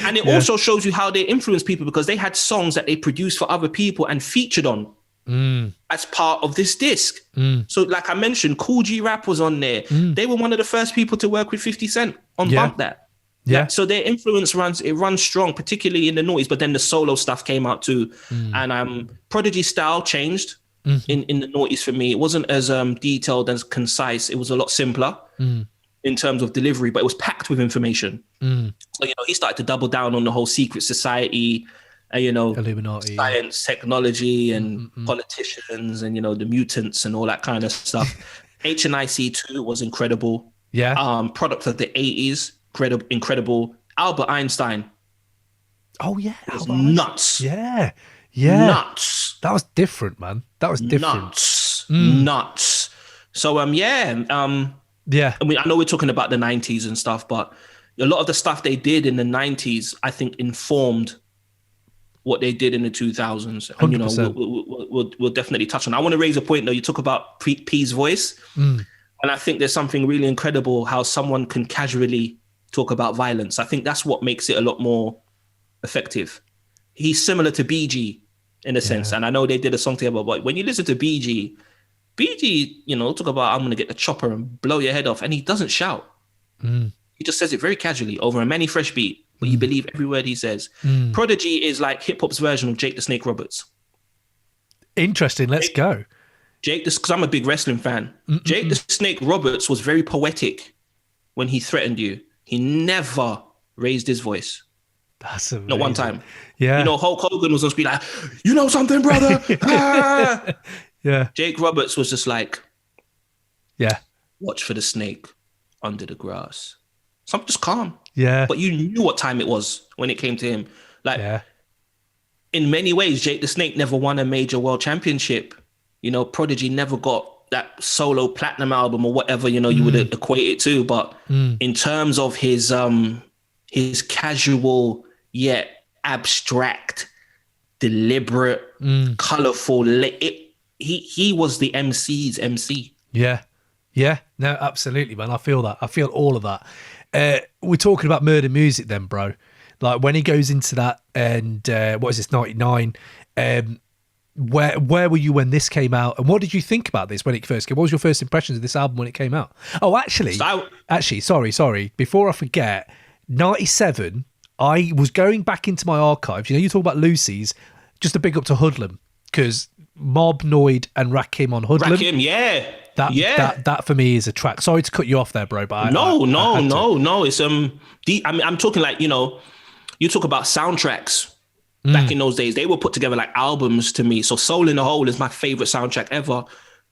And it also shows you how they influence people, because they had songs that they produced for other people and featured on as part of this disc. So like I mentioned, Cool G Rap was on there. They were one of the first people to work with 50 Cent on Bump That. Yeah. So their influence runs strong, particularly in the noughties, but then the solo stuff came out too. And Prodigy style changed in the noughties for me. It wasn't as detailed, as concise. It was a lot simpler in terms of delivery, but it was packed with information. So, he started to double down on the whole secret society, and you know, Illuminati, science, technology, and politicians, and you know, the mutants and all that kind of stuff. HNIC 2 was incredible. Yeah. Product of the 80s, incredible. Albert Einstein Oh yeah, was Albert Einstein. nuts. Yeah. Nuts. That was different, man. That was different. Nuts. So Yeah. I mean, I know we're talking about the 90s and stuff, but a lot of the stuff they did in the 90s, I think, informed what they did in the 2000s. And, you know, 100%. we'll definitely touch on. I want to raise a point, though. You talk about P's voice. And I think there's something really incredible how someone can casually talk about violence. I think that's what makes it a lot more effective. He's similar to BG in a sense. And I know they did a song together, but when you listen to BG, you know, talk about, I'm going to get the chopper and blow your head off. And he doesn't shout. He just says it very casually over a Manny Fresh beat, but you believe every word he says. Prodigy is like hip hop's version of Jake the Snake Roberts. Interesting. Let's go. Because I'm a big wrestling fan. Jake the Snake Roberts was very poetic when he threatened you. He never raised his voice. That's amazing. Not one time. Yeah. You know, Hulk Hogan was on screen like, you know something, brother? Ah! Yeah. Jake Roberts was just like, yeah, watch for the snake under the grass. Something just calm. Yeah. But you knew what time it was when it came to him. Like, in many ways, Jake the Snake never won a major world championship. You know, Prodigy never got that solo platinum album or whatever, you know, you would equate it to. But in terms of his casual yet abstract, deliberate, colorful, he was the MC's MC. Yeah. Yeah. No, absolutely, man. I feel that. I feel all of that. We're talking about Murda Muzik then, bro. Like when he goes into that and what is this, 99? Where were you when this came out? And what did you think about this when it first came? What was your first impressions of this album when it came out? Oh, actually, sorry. Before I forget, 97, I was going back into my archives. You know, you talk about Lucy's, just a big up to Hoodlum, because Mobb, Noid, and Rakim on Hoodlum. Rakim, yeah. That for me is a track. Sorry to cut you off there, bro. But no. It's I'm talking like, you know, you talk about soundtracks. Back in those days, they were put together like albums to me. So Soul in the Hole is my favorite soundtrack ever.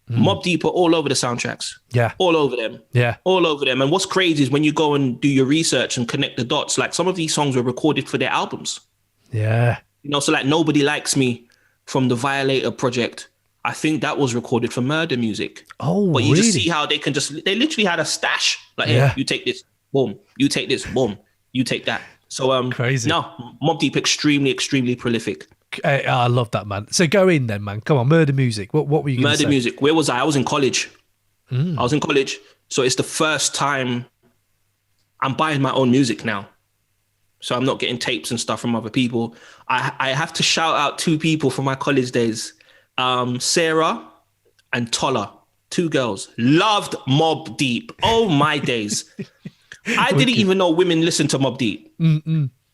Mobb Deep are all over the soundtracks. Yeah. All over them. Yeah. All over them. And what's crazy is when you go and do your research and connect the dots, like some of these songs were recorded for their albums. Yeah. You know, so like Nobody Likes Me from the Violator project, I think that was recorded for Murda Muzik. Oh, but you really? just see how they literally had a stash. Like, hey, you take this, boom. You take this, boom. You take that. So crazy. No, Mobb Deep extremely prolific. I love that, man. So go in then, man. Come on, Murda Muzik. What were you going to say? Murda Muzik. Where was I? I was in college. I was in college. So it's the first time I'm buying my own music now. So I'm not getting tapes and stuff from other people. I have to shout out two people from my college days. Sarah and Tola, two girls. Loved Mobb Deep. Oh my days. I didn't even know women listened to Mobb Deep.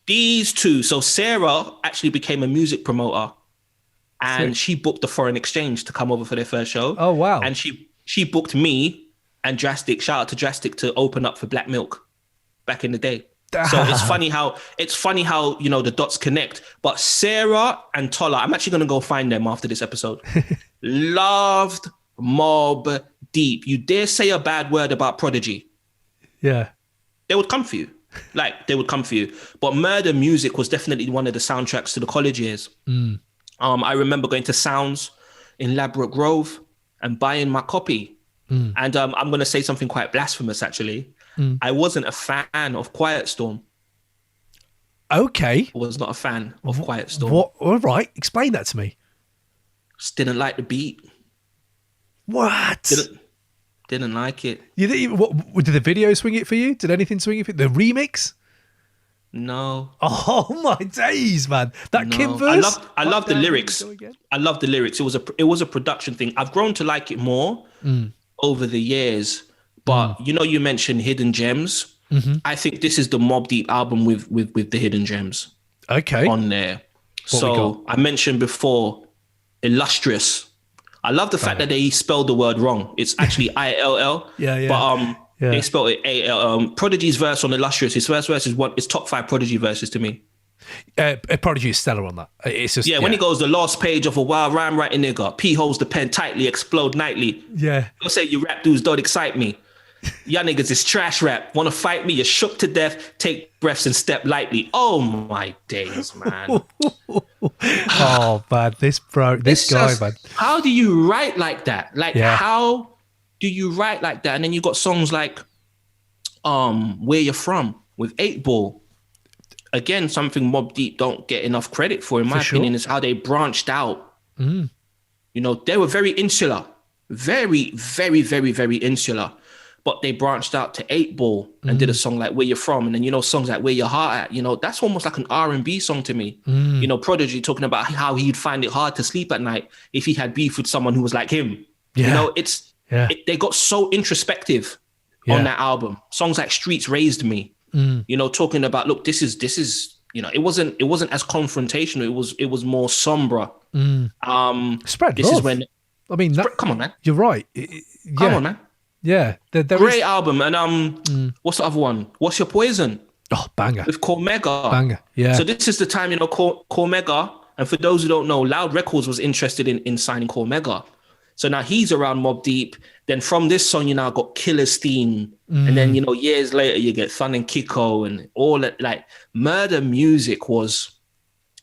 These two. So Sarah actually became a music promoter and she booked the Foreign Exchange to come over for their first show. Oh, wow. And she booked me and Drastic, shout out to Drastic, to open up for Black Milk back in the day. So it's funny how, you know, the dots connect. But Sarah and Tola, I'm actually going to go find them after this episode. Loved Mobb Deep. You dare say a bad word about Prodigy. Yeah. They would come for you. They would come for you. But Murda Muzik was definitely one of the soundtracks to the college years. I remember going to Sounds in Ladbroke Grove and buying my copy. And I'm going to say something quite blasphemous, actually. I wasn't a fan of Quiet Storm. Okay. I was not a fan of Quiet Storm. What? All right. Explain that to me. Just didn't like the beat. What? Didn't like it. You didn't even, what, did the video swing it for you? Did anything swing it for you? The remix? No. Oh my days, man! That Kim verse. I love the lyrics. I love the lyrics. It was a production thing. I've grown to like it more over the years. But you know, you mentioned hidden gems. I think this is the Mobb Deep album with the hidden gems. Okay. On there. So I mentioned before, illustrious. I love the fact that they spelled the word wrong. It's actually ILL. Yeah. But they spelled it AL. Prodigy's verse on Illustrious, his first verse is top 5 Prodigy verses to me. Prodigy is stellar on that. It's just When he goes, the last page of a wild rhyme writing nigga, P holds the pen tightly, explode nightly. Yeah. Don't say you rap dudes don't excite me. Y'all niggas is trash rap. Want to fight me? You're shook to death. Take breaths and step lightly. Oh my days, man. Oh man, this guy, man. How do you write like that? Like, how do you write like that? And then you got songs like Where You're From with 8 Ball. Again, something Mobb Deep don't get enough credit for, in my opinion, is how they branched out. You know, they were very insular. Very, very, very, very insular. But they branched out to 8 Ball and did a song like Where You're From. And then, you know, songs like Where Your Heart At, you know, that's almost like an R&B song to me. You know, Prodigy talking about how he'd find it hard to sleep at night if he had beef with someone who was like him. You know, they got so introspective on that album. Songs like Streets Raised Me, you know, talking about, look, this is, you know, it wasn't as confrontational. It was more somber. Spread this love. Is when, I mean, come on, man. You're right. Come on, man. Yeah, great album. And what's the other one? What's Your Poison? Oh, banger. With Cormega. Banger, yeah. So this is the time, you know, Cormega, and for those who don't know, Loud Records was interested in signing Cormega. So now he's around Mobb Deep. Then from this song, you now got Killer's Theme. And then, you know, years later, you get Thun and Kiko and all that. Like, Murda Muzik was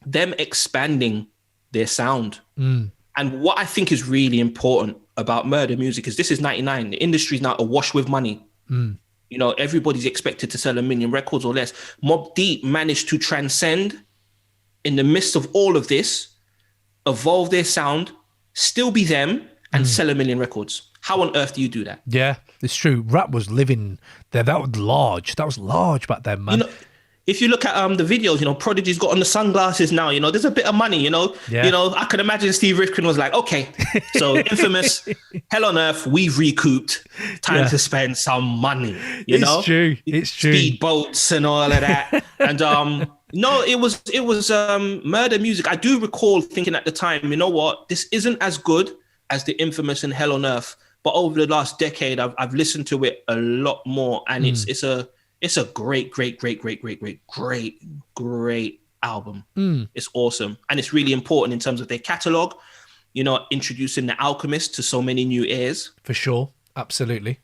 them expanding their sound. And what I think is really important about Murda Muzik is this is 99. The industry is now awash with money. You know, everybody's expected to sell 1 million records or less. Mobb Deep managed to transcend in the midst of all of this, evolve their sound, still be them, and sell 1 million records. How on earth do you do that? Yeah, it's true. Rap was living there. That was large. That was large back then, man. You know, if you look at the videos, you know, Prodigy's got on the sunglasses now, you know, there's a bit of money, you know. You know, I can imagine Steve Rifkin was like, okay, so Infamous, Hell on Earth, we've recouped. Time to spend some money, you know. It's true. Speedboats and all of that. And no, it was Murda Muzik. I do recall thinking at the time, you know what, this isn't as good as the Infamous and Hell on Earth, but over the last decade, I've listened to it a lot more, and it's a great album. It's awesome. And it's really important in terms of their catalog, you know, introducing The Alchemist to so many new ears. For sure. Absolutely.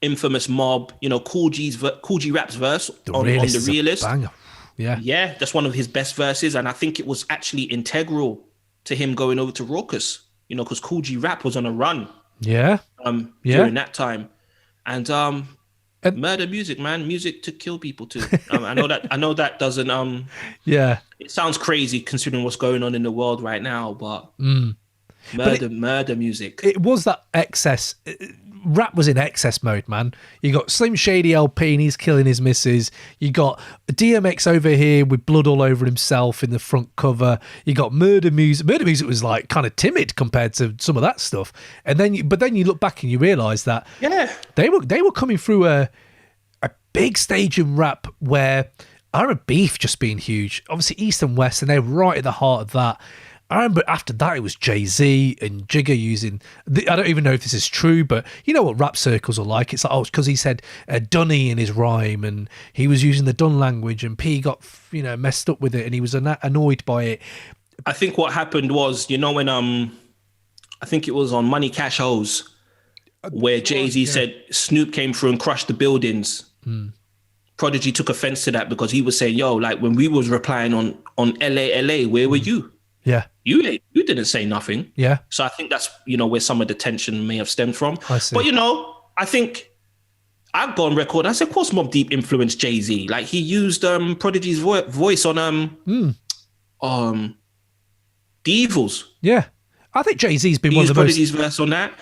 Infamous Mob, you know, Cool G Rap's verse on The Realist. Banger. Yeah. Yeah, that's one of his best verses. And I think it was actually integral to him going over to Raucous, you know, because Cool G Rap was on a run. Yeah. During that time. And Murda Muzik, man, music to kill people too. I know that doesn't it sounds crazy considering what's going on in the world right now, but Murda Muzik. It was that excess. Rap was in excess mode, man. You got Slim Shady LP and he's killing his missus. You got DMX over here with blood all over himself in the front cover. You got Murda Muzik. Murda Muzik was like kind of timid compared to some of that stuff. And then you look back and you realise that they were coming through a big stage in rap where I remember beef just being huge. Obviously East and West, and they're right at the heart of that. I remember after that, it was Jay-Z and Jigga using... I don't even know if this is true, but you know what rap circles are like. It's like, it's because he said Dunny in his rhyme, and he was using the Dun language, and P got, you know, messed up with it, and he was annoyed by it. I think what happened was, you know, when I think it was on Money Cash Hoes, where Jay-Z said Snoop came through and crushed the buildings. Prodigy took offense to that because he was saying, yo, like when we was replying on LA, where were you? Yeah. You didn't say nothing. Yeah. So I think that's, you know, where some of the tension may have stemmed from. I see. But, you know, I think I've gone record. I said, of course, Mobb Deep influenced Jay-Z. Like he used Prodigy's voice on The Evils. Yeah. I think Jay-Z's been one of the Prodigy's verse on that.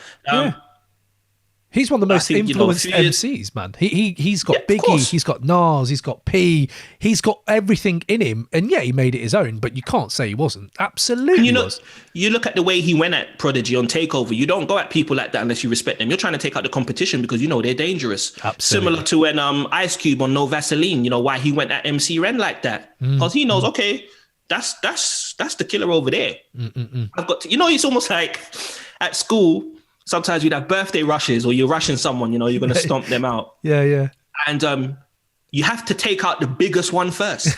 He's one of the most influenced MCs, man. He's got Biggie, he's got Nas, he's got P, he's got everything in him. And yeah, he made it his own, but you can't say he wasn't. Absolutely, you know, was. You look at the way he went at Prodigy on Takeover. You don't go at people like that unless you respect them. You're trying to take out the competition because you know they're dangerous. Absolutely. Similar to when Ice Cube on No Vaseline. You know why he went at MC Ren like that? Because he knows, okay, that's the killer over there. I've got to, you know, it's almost like at school. Sometimes you'd have birthday rushes or you're rushing someone, you know, you're going to stomp them out. Yeah. And you have to take out the biggest one first.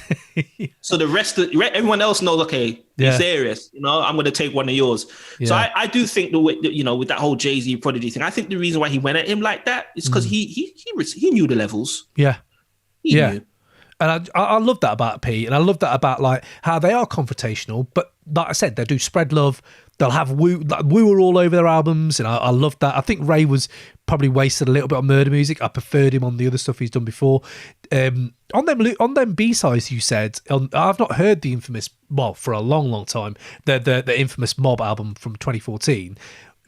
So the rest of everyone else knows, okay, you're serious. You know, I'm going to take one of yours. Yeah. So I do think the way, you know, with that whole Jay-Z Prodigy thing, I think the reason why he went at him like that is because he knew the levels. Yeah. He knew. And I love that about Pete, and I love that about like how they are confrontational, but like I said, they do spread love. They'll have woo all over their albums, and I love that. I think Ray was probably wasted a little bit on Murda Muzik. I preferred him on the other stuff he's done before. On them B-sides, you said, I've not heard the infamous, well, for a long time, the infamous Mobb album from 2014.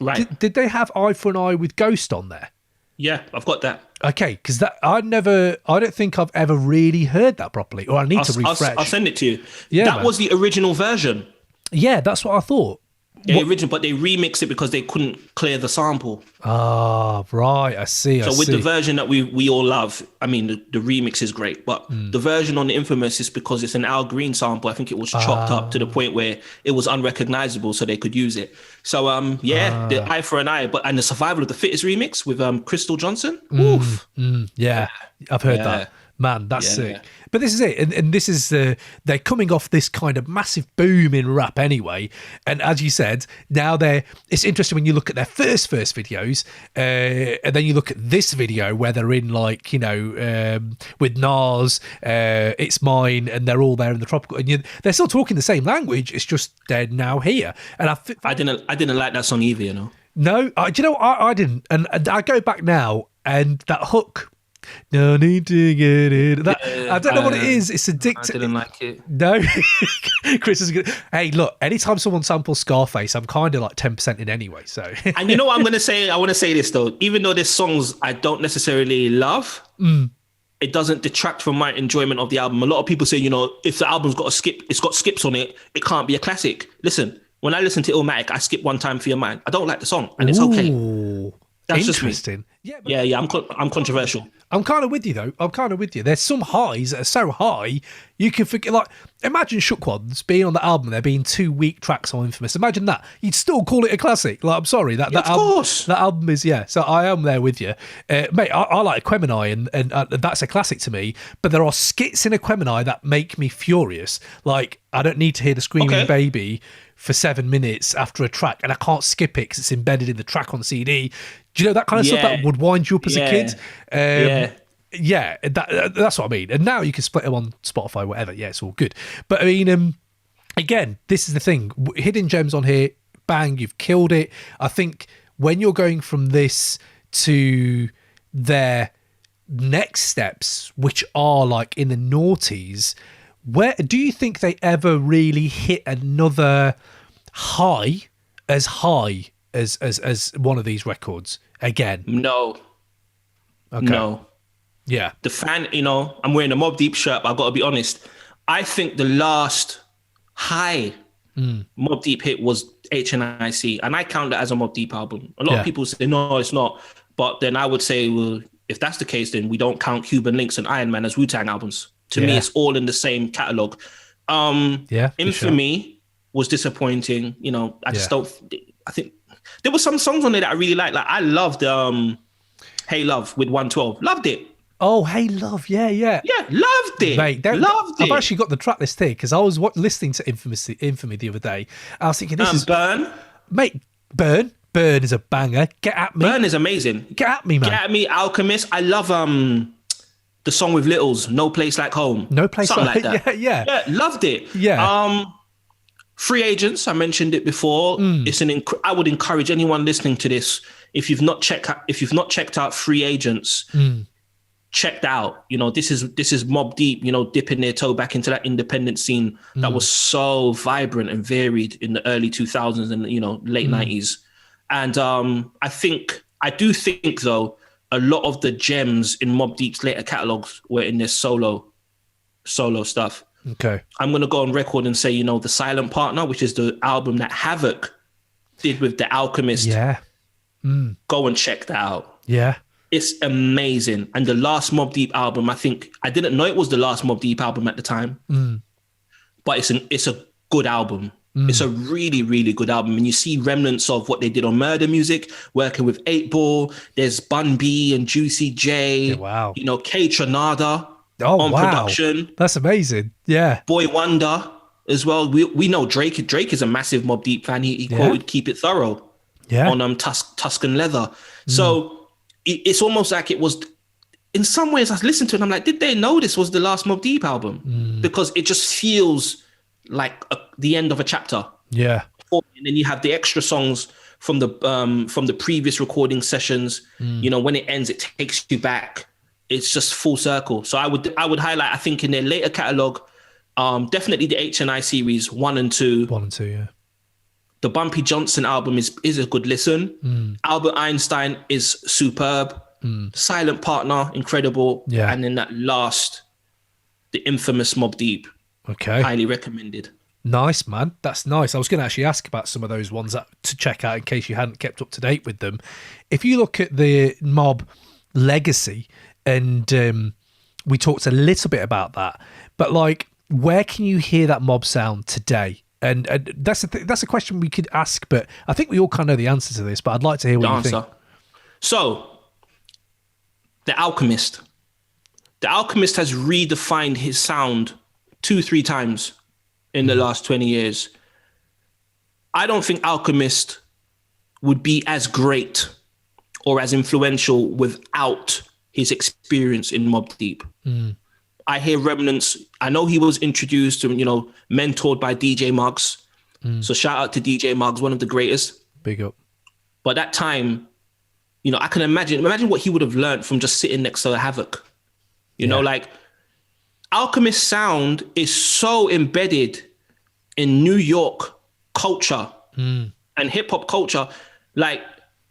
Right. Did they have Eye for an Eye with Ghost on there? Yeah, I've got that. Okay, because I don't think I've ever really heard that properly, or I need to refresh. I'll send it to you. Yeah, that was the original version. Yeah, that's what I thought. Yeah, original, but they remixed it because they couldn't clear the sample. Ah, right. I see. So with the version that we all love, I mean, the remix is great, but the version on the Infamous is because it's an Al Green sample. I think it was chopped up to the point where it was unrecognizable, so they could use it. So the Eye for an Eye, and the Survival of the Fittest remix with Crystal Johnson. Oof. Yeah, I've heard that. Man, that's sick. But this is it. And this is, they're coming off this kind of massive boom in rap anyway. And as you said, now it's interesting when you look at their first videos, and then you look at this video where they're in like, you know, with Nas, It's Mine, and they're all there in the tropical, and they're still talking the same language. It's just they're now here. And I didn't like that song either, you know. No, do you know, I didn't. And I go back now, and that hook, no need to get it. I don't know what it is. It's addictive. I didn't like it. No, Chris is good. Hey, look. Anytime someone samples Scarface, I'm kind of like 10% in anyway. So, and you know what I'm gonna say? I want to say this though. Even though there's songs I don't necessarily love, it doesn't detract from my enjoyment of the album. A lot of people say, you know, if the album's got it's got skips on it, it can't be a classic. Listen, when I listen to Illmatic, I skip One Time for Your Mind. I don't like the song, and it's okay. That's interesting. I'm controversial. I'm kind of with you though. I'm kind of with you. There's some highs that are so high you can forget. Like, imagine Shook Ones being on the album. There being 2 weak tracks on Infamous. Imagine that. You'd still call it a classic. Like, I'm sorry, that of course that album is So I am there with you, mate. I like Aquemini, and that's a classic to me. But there are skits in Aquemini that make me furious. Like, I don't need to hear the screaming baby for 7 minutes after a track, and I can't skip it because it's embedded in the track on CD. Do you know that kind of stuff that would wind you up as a kid? That's what I mean. And now you can split them on Spotify, whatever. Yeah, it's all good. But I mean, again, this is the thing. Hidden gems on here, bang, you've killed it. I think when you're going from this to their next steps, which are like in the noughties, where do you think they ever really hit another high as one of these records again? No. Okay. No. Yeah. The fan, you know, I'm wearing a Mobb Deep shirt, but I've got to be honest. I think the last high Mobb Deep hit was HNIC, and I count that as a Mobb Deep album. A lot of people say, no, it's not. But then I would say, well, if that's the case, then we don't count Cuban Links and Iron Man as Wu-Tang albums. To me, it's all in the same catalogue. Infamy was disappointing. You know, I just don't... I think there were some songs on there that I really liked. Like, I loved Hey Love with 112. Loved it. Oh, Hey Love. Yeah. Yeah, loved it. Mate, loved it. I've actually got the track list here because I was listening to Infamy the other day. I was thinking, this is... Burn. Mate, Burn is a banger. Get At Me. Burn is amazing. Get At Me, man. Get At Me, Alchemist. I love the song with Littles, No Place Like Home. No Place Something like that. Yeah, loved it. Yeah. Free Agents, I mentioned it before. It's I would encourage anyone listening to this, if you've not checked out Free Agents, check that out. You know, this is Mobb Deep, you know, dipping their toe back into that independent scene that was so vibrant and varied in the early 2000s and, you know, late 90s. And I do think though, a lot of the gems in Mobb Deep's later catalogs were in their solo stuff. Okay. I'm going to go on record and say, you know, The Silent Partner, which is the album that Havoc did with The Alchemist. Yeah. Go and check that out. Yeah. It's amazing. And the last Mobb Deep album, I didn't know it was the last Mobb Deep album at the time, but it's a good album. It's a really, really good album. And you see remnants of what they did on Murda Muzik, working with 8 Ball. There's Bun B and Juicy J. Yeah, wow. You know, K Tronada. Oh, on wow. production. That's amazing. Yeah. Boy Wonder as well. We know Drake. Drake is a massive Mobb Deep fan. He Yeah. quoted "Keep It Thorough" Yeah. on Tuscan Leather. So it's almost like it was. In some ways, I listened to it and I'm like, did they know this was the last Mobb Deep album? Because it just feels like the end of a chapter. Yeah. And then you have the extra songs from the previous recording sessions. You know, when it ends, it takes you back. It's just full circle. So I would highlight, I think, in their later catalog, definitely the HNI series 1 and 2. 1 and 2, yeah. The Bumpy Johnson album is a good listen. Albert Einstein is superb. Silent Partner, incredible. Yeah. And then that last, the infamous Mobb Deep. Okay. Highly recommended. Nice, man. That's nice. I was going to actually ask about some of those ones to check out in case you hadn't kept up to date with them. If you look at the Mobb legacy, and we talked a little bit about that, but like, where can you hear that Mobb sound today? And that's a question we could ask, but I think we all kind of know the answer to this, but I'd like to hear what you think. So, The Alchemist. The Alchemist has redefined his sound 2-3 times in the last 20 years. I don't think Alchemist would be as great or as influential without his experience in Mobb Deep. I hear remnants. I know he was introduced to, mentored by DJ Muggs. So shout out to DJ Muggs, one of the greatest. Big up. But that time, I can imagine what he would have learned from just sitting next to Havoc. You know, like Alchemist sound is so embedded in New York culture and hip hop culture. Like,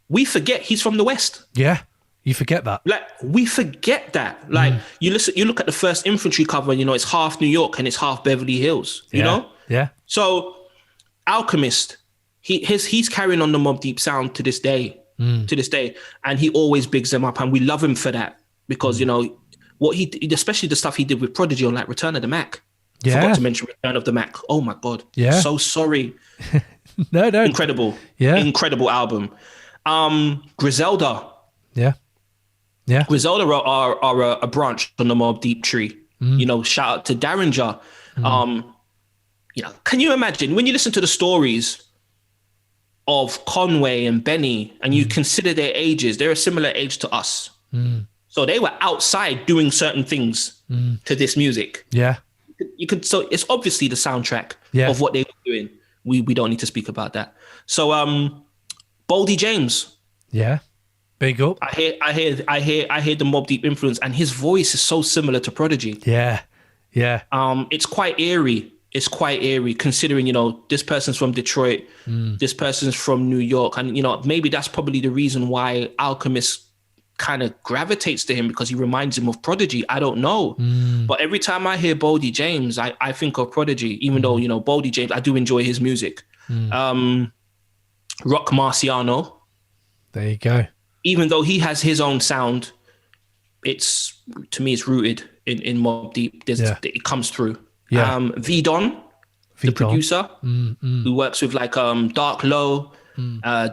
we forget he's from the West. Yeah, you forget that. Like, we forget that. Like, you look at the First Infantry cover, and, it's half New York and it's half Beverly Hills, you know? Yeah. So Alchemist, he's carrying on the Mobb Deep sound to this day. And he always bigs them up, and we love him for that, because what he did, especially the stuff he did with Prodigy on like Return of the Mac. Forgot to mention Return of the Mac. Oh my god, so sorry. No, incredible album. Griselda, Griselda are a branch on the Mobb Deep tree. Shout out to Derringer. Can you imagine when you listen to the stories of Conway and Benny, and you consider their ages? They're a similar age to us. So they were outside doing certain things to this music. Yeah. So it's obviously the soundtrack of what they were doing. We don't need to speak about that. So Boldy James. Yeah. Big up. I hear the Mobb Deep influence, and his voice is so similar to Prodigy. Yeah. It's quite eerie. It's quite eerie, considering, this person's from Detroit, this person's from New York. And, maybe that's probably the reason why Alchemist kind of gravitates to him, because he reminds him of Prodigy. I don't know. But every time I hear Boldy James, I think of Prodigy, even though, Boldy James, I do enjoy his music. Rock Marciano. There you go. Even though he has his own sound, to me, it's rooted in Mobb Deep. It comes through. Yeah. V-Don, the producer, who works with like Dark Low,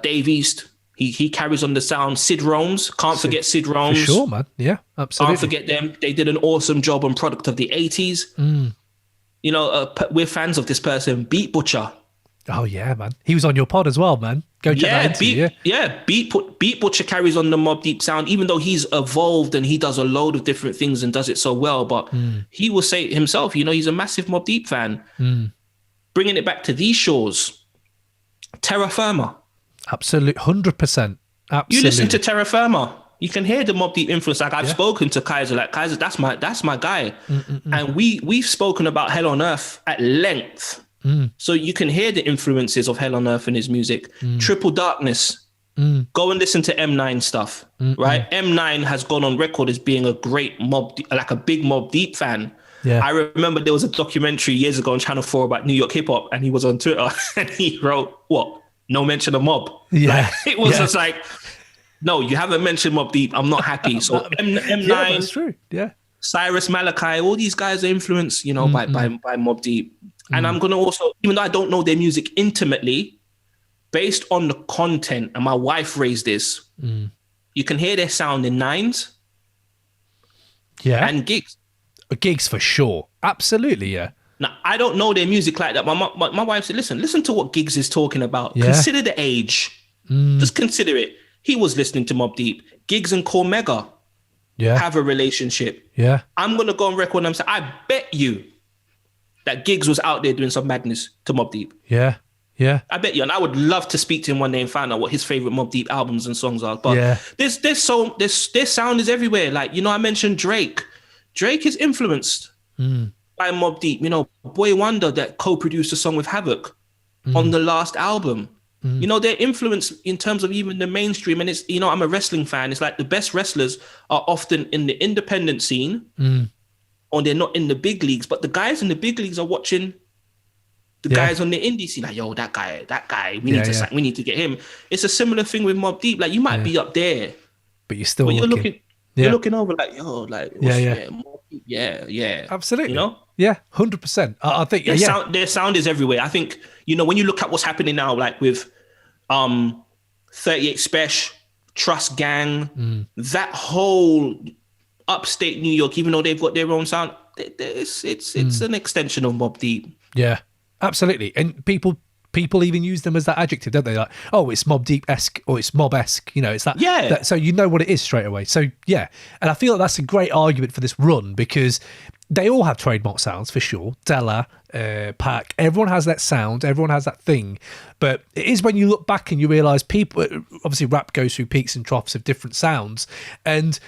Dave East. He carries on the sound. Sid Romes, can't forget Sid Romes. For sure, man. Yeah, absolutely. Can't forget them. They did an awesome job on Product of the 80s. We're fans of this person, Beat Butcher. Oh yeah, man. He was on your pod as well, man. Go check that interview. Beat Butcher carries on the Mobb Deep sound, even though he's evolved and he does a load of different things and does it so well. But he will say it himself, he's a massive Mobb Deep fan. Bringing it back to these shores, Terra Firma. Absolutely, 100%. Absolutely. You listen to Terra Firma, you can hear the Mobb Deep influence. Like, I've spoken to Kaiser, that's my guy. And we've spoken about Hell on Earth at length. So you can hear the influences of Hell on Earth in his music. Triple Darkness. Go and listen to M9 stuff, right? M9 has gone on record as being a great a big Mobb Deep fan. I remember there was a documentary years ago on Channel 4 about New York hip hop, and he was on Twitter and he wrote, no mention of Mobb. It was just like, no, you haven't mentioned Mobb Deep. I'm not happy. So M9, that's true. Yeah. Cyrus Malachi, all these guys are influenced, by Mobb Deep. And I'm going to also, even though I don't know their music intimately, based on the content, and my wife raised this, you can hear their sound in Nines and Gigs. Gigs for sure. Absolutely, yeah. Now, I don't know their music like that. My wife said, listen to what Giggs is talking about. Yeah. Consider the age. Just consider it. He was listening to Mobb Deep. Giggs and Cormega have a relationship. Yeah. I'm going to go on record and say, I bet you that Giggs was out there doing some madness to Mobb Deep. Yeah. Yeah. I bet you. And I would love to speak to him one day and find out what his favorite Mobb Deep albums and songs are. But their sound is everywhere. Like, I mentioned Drake. Drake is influenced by Mobb Deep. Boy Wonder that co-produced a song with Havoc on the last album. Their influence in terms of even the mainstream. And it's, I'm a wrestling fan. It's like the best wrestlers are often in the independent scene or they're not in the big leagues. But the guys in the big leagues are watching the guys on the indie scene. Like, yo, that guy, we need to get him. It's a similar thing with Mobb Deep. Like, you might be up there, but you're still looking. You're looking over like, yo, like, yeah. Absolutely. Yeah, 100%. I think their sound is everywhere. I think, when you look at what's happening now, like with 38 Special, Trust Gang, that whole upstate New York, even though they've got their own sound, it's an extension of Mobb Deep. Yeah, absolutely. And people even use them as that adjective, don't they? Like, oh, it's Mobb Deep-esque or it's Mob-esque. It's that. Yeah. That, so you know what it is straight away. So, yeah. And I feel like that's a great argument for this run because they all have trademark sounds for sure. Della, Pac, everyone has that sound. Everyone has that thing. But it is when you look back and you realise people, obviously rap goes through peaks and troughs of different sounds. And,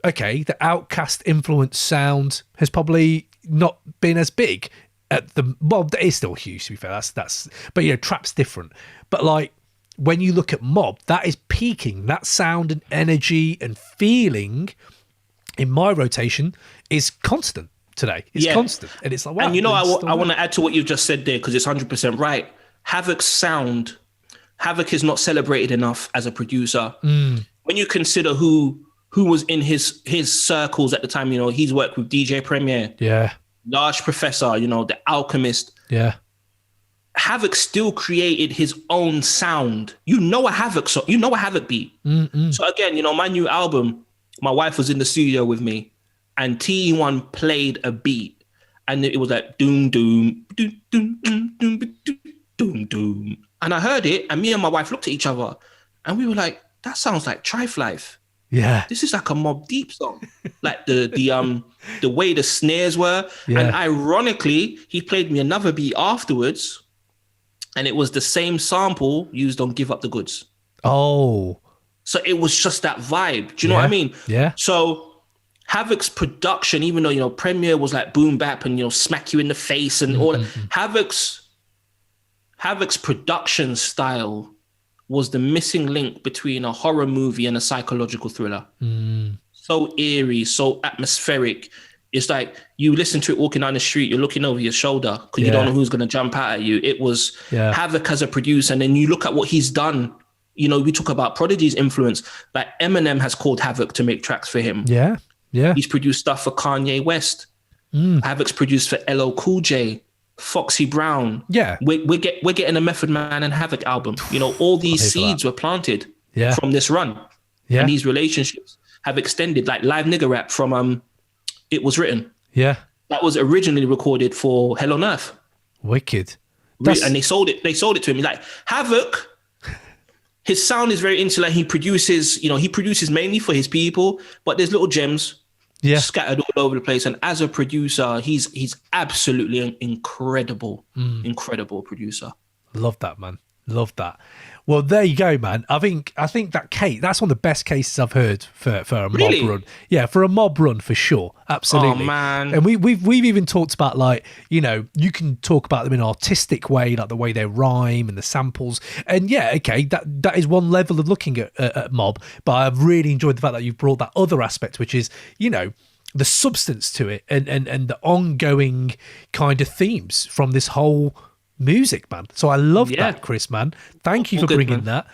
okay, the Outkast influence sound has probably not been as big. That is still huge, to be fair. That's but trap's different. But like when you look at Mobb, that is peaking. That sound and energy and feeling in my rotation is constant today. It's constant, and it's like wow. And I want to add to what you've just said there because it's 100% right. Havoc's sound, Havoc is not celebrated enough as a producer. When you consider who was in his circles at the time, he's worked with DJ Premier. Yeah. Large Professor, the Alchemist. Yeah. Havoc still created his own sound. A Havoc song, a Havoc beat. So again, my new album, my wife was in the studio with me and TE1 played a beat and it was like doom, doom, doom, doom, doom, doom, doom, doom. And I heard it and me and my wife looked at each other and we were like, that sounds like Trife Life. Yeah, this is like a Mobb Deep song, like the way the snares were. Yeah. And ironically, he played me another beat afterwards, and it was the same sample used on "Give Up the Goods." Oh, so it was just that vibe. Do you know what I mean? Yeah. So Havoc's production, even though Premier was like boom bap and smack you in the face and all that, Havoc's production style was the missing link between a horror movie and a psychological thriller. So eerie, so atmospheric. It's like you listen to it walking down the street, you're looking over your shoulder because you don't know who's going to jump out at you. It was Havoc as a producer. And then you look at what he's done. We talk about Prodigy's influence. Like Eminem has called Havoc to make tracks for him. Yeah, yeah. He's produced stuff for Kanye West. Havoc's produced for LL Cool J. Foxy Brown. Yeah. We're getting a Method Man and Havoc album. All these seeds were planted from this run. Yeah. And these relationships have extended, like Live Nigga Rap from It Was Written. Yeah. That was originally recorded for Hell on Earth. Wicked. And they sold it to him. Like Havoc, his sound is very insular. He produces mainly for his people, but there's little gems scattered all over the place. And as a producer, he's absolutely an incredible producer. Love that, man. Love that. Well, there you go, man. I think that case, that's one of the best cases I've heard for a Mobb run. Yeah, for a Mobb run for sure. Absolutely. Oh man. And we've even talked about like, you can talk about them in an artistic way, like the way they rhyme and the samples. And yeah, okay, that is one level of looking at Mobb. But I've really enjoyed the fact that you've brought that other aspect, which is, the substance to it and the ongoing kind of themes from this whole music, man. So I love that, Chris, man. Thank you for bringing that.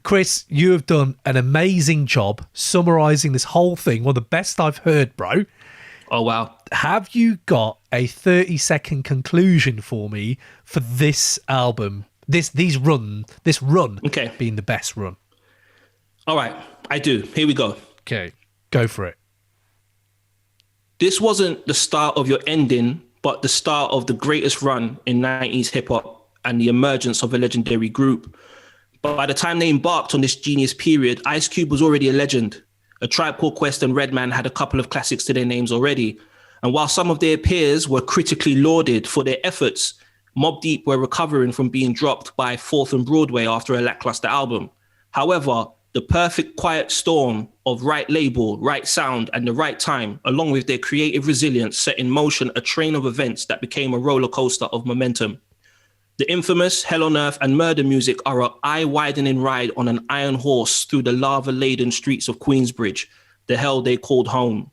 Chris, you have done an amazing job summarising this whole thing. One of the best I've heard, bro. Oh, wow. Have you got a 30-second conclusion for me for this album? This run being the best run? All right, I do. Here we go. Okay, go for it. this wasn't the start of your ending, but the start of the greatest run in 90s hip hop and the emergence of a legendary group. But by the time they embarked on this genius period, Ice Cube was already a legend. A Tribe Called Quest and Redman had a couple of classics to their names already. And while some of their peers were critically lauded for their efforts, Mobb Deep were recovering from being dropped by 4th and Broadway after a lackluster album. However, the perfect quiet storm of right label, right sound, and the right time, along with their creative resilience, set in motion a train of events that became a roller coaster of momentum. The infamous Hell on Earth and Murda Muzik are an eye-widening ride on an iron horse through the lava-laden streets of Queensbridge, the hell they called home.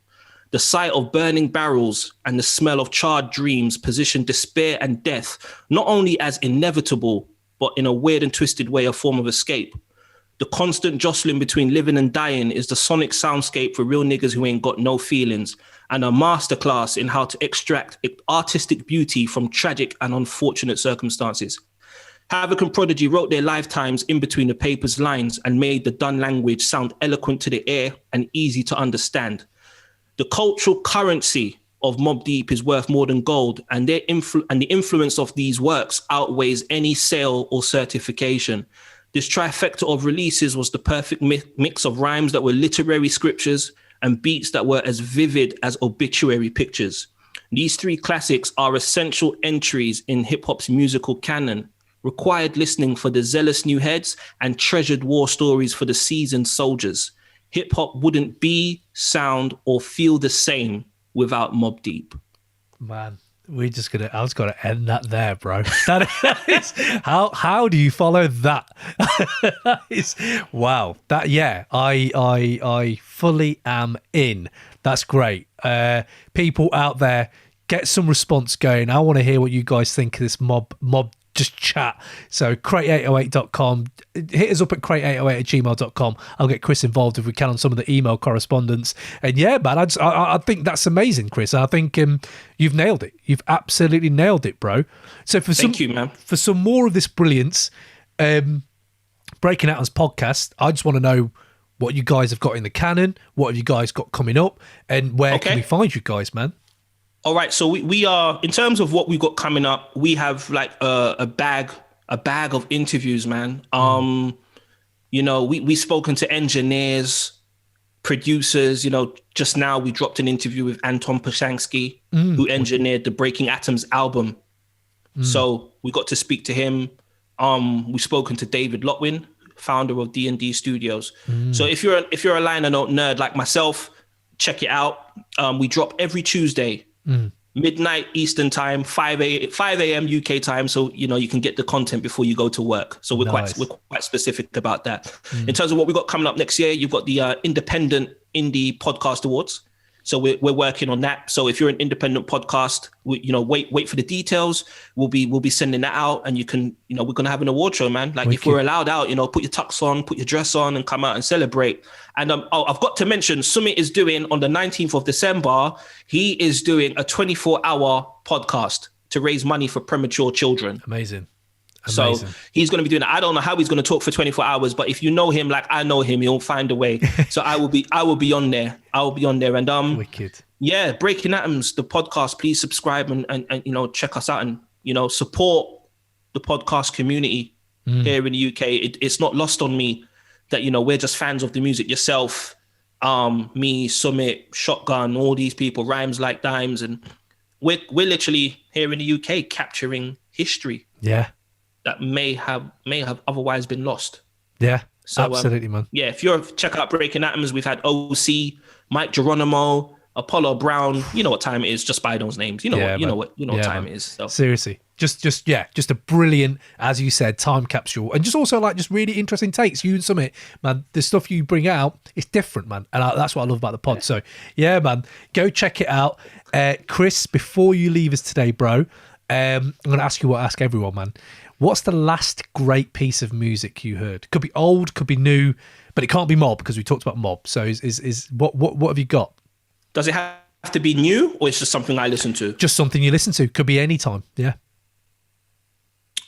The sight of burning barrels and the smell of charred dreams position despair and death not only as inevitable, but in a weird and twisted way, a form of escape. The constant jostling between living and dying is the sonic soundscape for real niggas who ain't got no feelings, and a masterclass in how to extract artistic beauty from tragic and unfortunate circumstances. Havoc and Prodigy wrote their lifetimes in between the paper's lines and made the done language sound eloquent to the ear and easy to understand. The cultural currency of Mobb Deep is worth more than gold, and the influence of these works outweighs any sale or certification. This trifecta of releases was the perfect mix of rhymes that were literary scriptures and beats that were as vivid as obituary pictures. These three classics are essential entries in hip-hop's musical canon, required listening for the zealous new heads and treasured war stories for the seasoned soldiers. Hip-hop wouldn't be, sound, or feel the same without Mobb Deep. Man, I was gonna end that there, bro. That is how do you follow that? That is wow. That I fully am in. That's great. People out there, get some response going. I want to hear what you guys think of this mob just chat. So crate808.com, hit us up at crate808@gmail.com. I'll get Chris involved if we can on some of the email correspondence. And yeah, man, I think that's amazing, Chris. I think you've nailed it. You've absolutely nailed it, bro. So Thank you, man. For some more of this brilliance, Breaking Atoms podcast, I just want to know what you guys have got in the canon, what have you guys got coming up, and where can we find you guys, man? All right, so we are, in terms of what we got coming up, we have like a bag of interviews, man. You know, we've spoken to engineers, producers. You know, just now we dropped an interview with Anton Pashansky, who engineered the Breaking Atoms album. So we got to speak to him. We've spoken to David Lotwin, founder of D&D Studios. So if you're a liner note nerd like myself, check it out. We drop every Tuesday. Midnight Eastern time, 5 a.m. UK time, so you know you can get the content before you go to work. So we're quite specific about that. In terms of what we got coming up next year, you've got the Independent Indie Podcast Awards. So we're working on that. So if you're an independent podcast, wait for the details. We'll be sending that out, and you can, we're gonna have an award show, man. Like if we're allowed out, put your tux on, put your dress on, and come out and celebrate. And I've got to mention, Sumit is doing on the 19th of December. He is doing a 24-hour podcast to raise money for premature children. Amazing. So he's going to be doing it. I don't know how he's going to talk for 24 hours, but if you know him like I know him, he'll find a way. So I will be on there. And wicked. Yeah, Breaking Atoms, the podcast. Please subscribe and check us out and support the podcast community here in the UK. It's not lost on me that we're just fans of the music. Yourself, me, Summit, Shotgun, all these people, Rhymes Like Dimes, and we're literally here in the UK capturing history. Yeah. That may have otherwise been lost. Yeah, so, absolutely, man. Yeah, check out Breaking Atoms. We've had OC, Mike Geronimo, Apollo Brown. You know what time it is. Just by those names. You know what time it is. So. Seriously, just a brilliant, as you said, time capsule, and just really interesting takes. You and Summit, man, the stuff you bring out is different, man, and that's what I love about the pod. So yeah, man, go check it out. Chris, before you leave us today, bro, I'm going to ask you what I ask everyone, man. What's the last great piece of music you heard? Could be old, could be new, but it can't be Mobb because we talked about Mobb. So is what have you got? Does it have to be new, or it's just something I listen to? Just something you listen to. Could be any time. Yeah.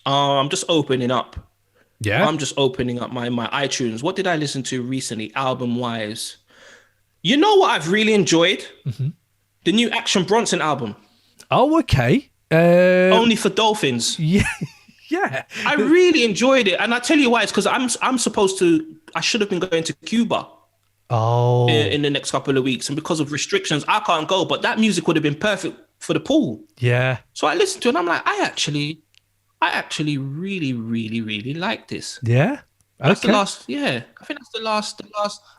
I'm just opening up. Yeah. I'm just opening up my iTunes. What did I listen to recently, album wise? You know what I've really enjoyed? The new Action Bronson album, Oh, okay. Only for Dolphins. Yeah. Yeah. I really enjoyed it, and I tell you why. It's because I should have been going to Cuba in the next couple of weeks, and because of restrictions, I can't go. But that music would have been perfect for the pool. Yeah. So I listened to it, and I'm like, I actually really, really, really like this. Yeah. That's Okay. the last. Yeah, I think that's the last.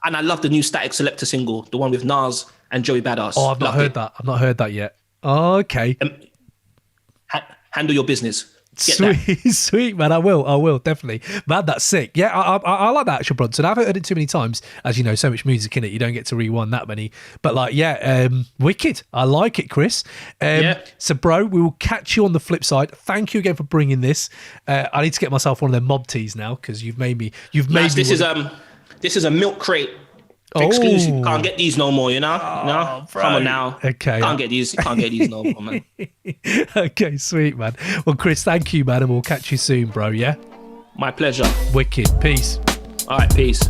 And I love the new Static Selector single, the one with Nas and Joey Badass. Oh, I've not heard that. I've not heard that yet. Oh, okay. Handle your business. Get Sweet, that. sweet, man. I will, definitely. Man, that's sick. Yeah, I like that Action Bronson. I've heard it too many times. As you know, so much music in it, you don't get to rewind that many. But like, yeah, wicked. I like it, Chris. Yeah. So, bro, we will catch you on the flip side. Thank you again for bringing this. I need to get myself one of them Mob tees now because you've made me. This is a milk crate. Exclusive. Oh. Can't get these no more, you know? Bro. Come on now. Okay. Can't get these no more, man. Okay, sweet, man. Well, Chris, thank you, man, and we'll catch you soon, bro, yeah? My pleasure. Wicked. Peace. All right, peace.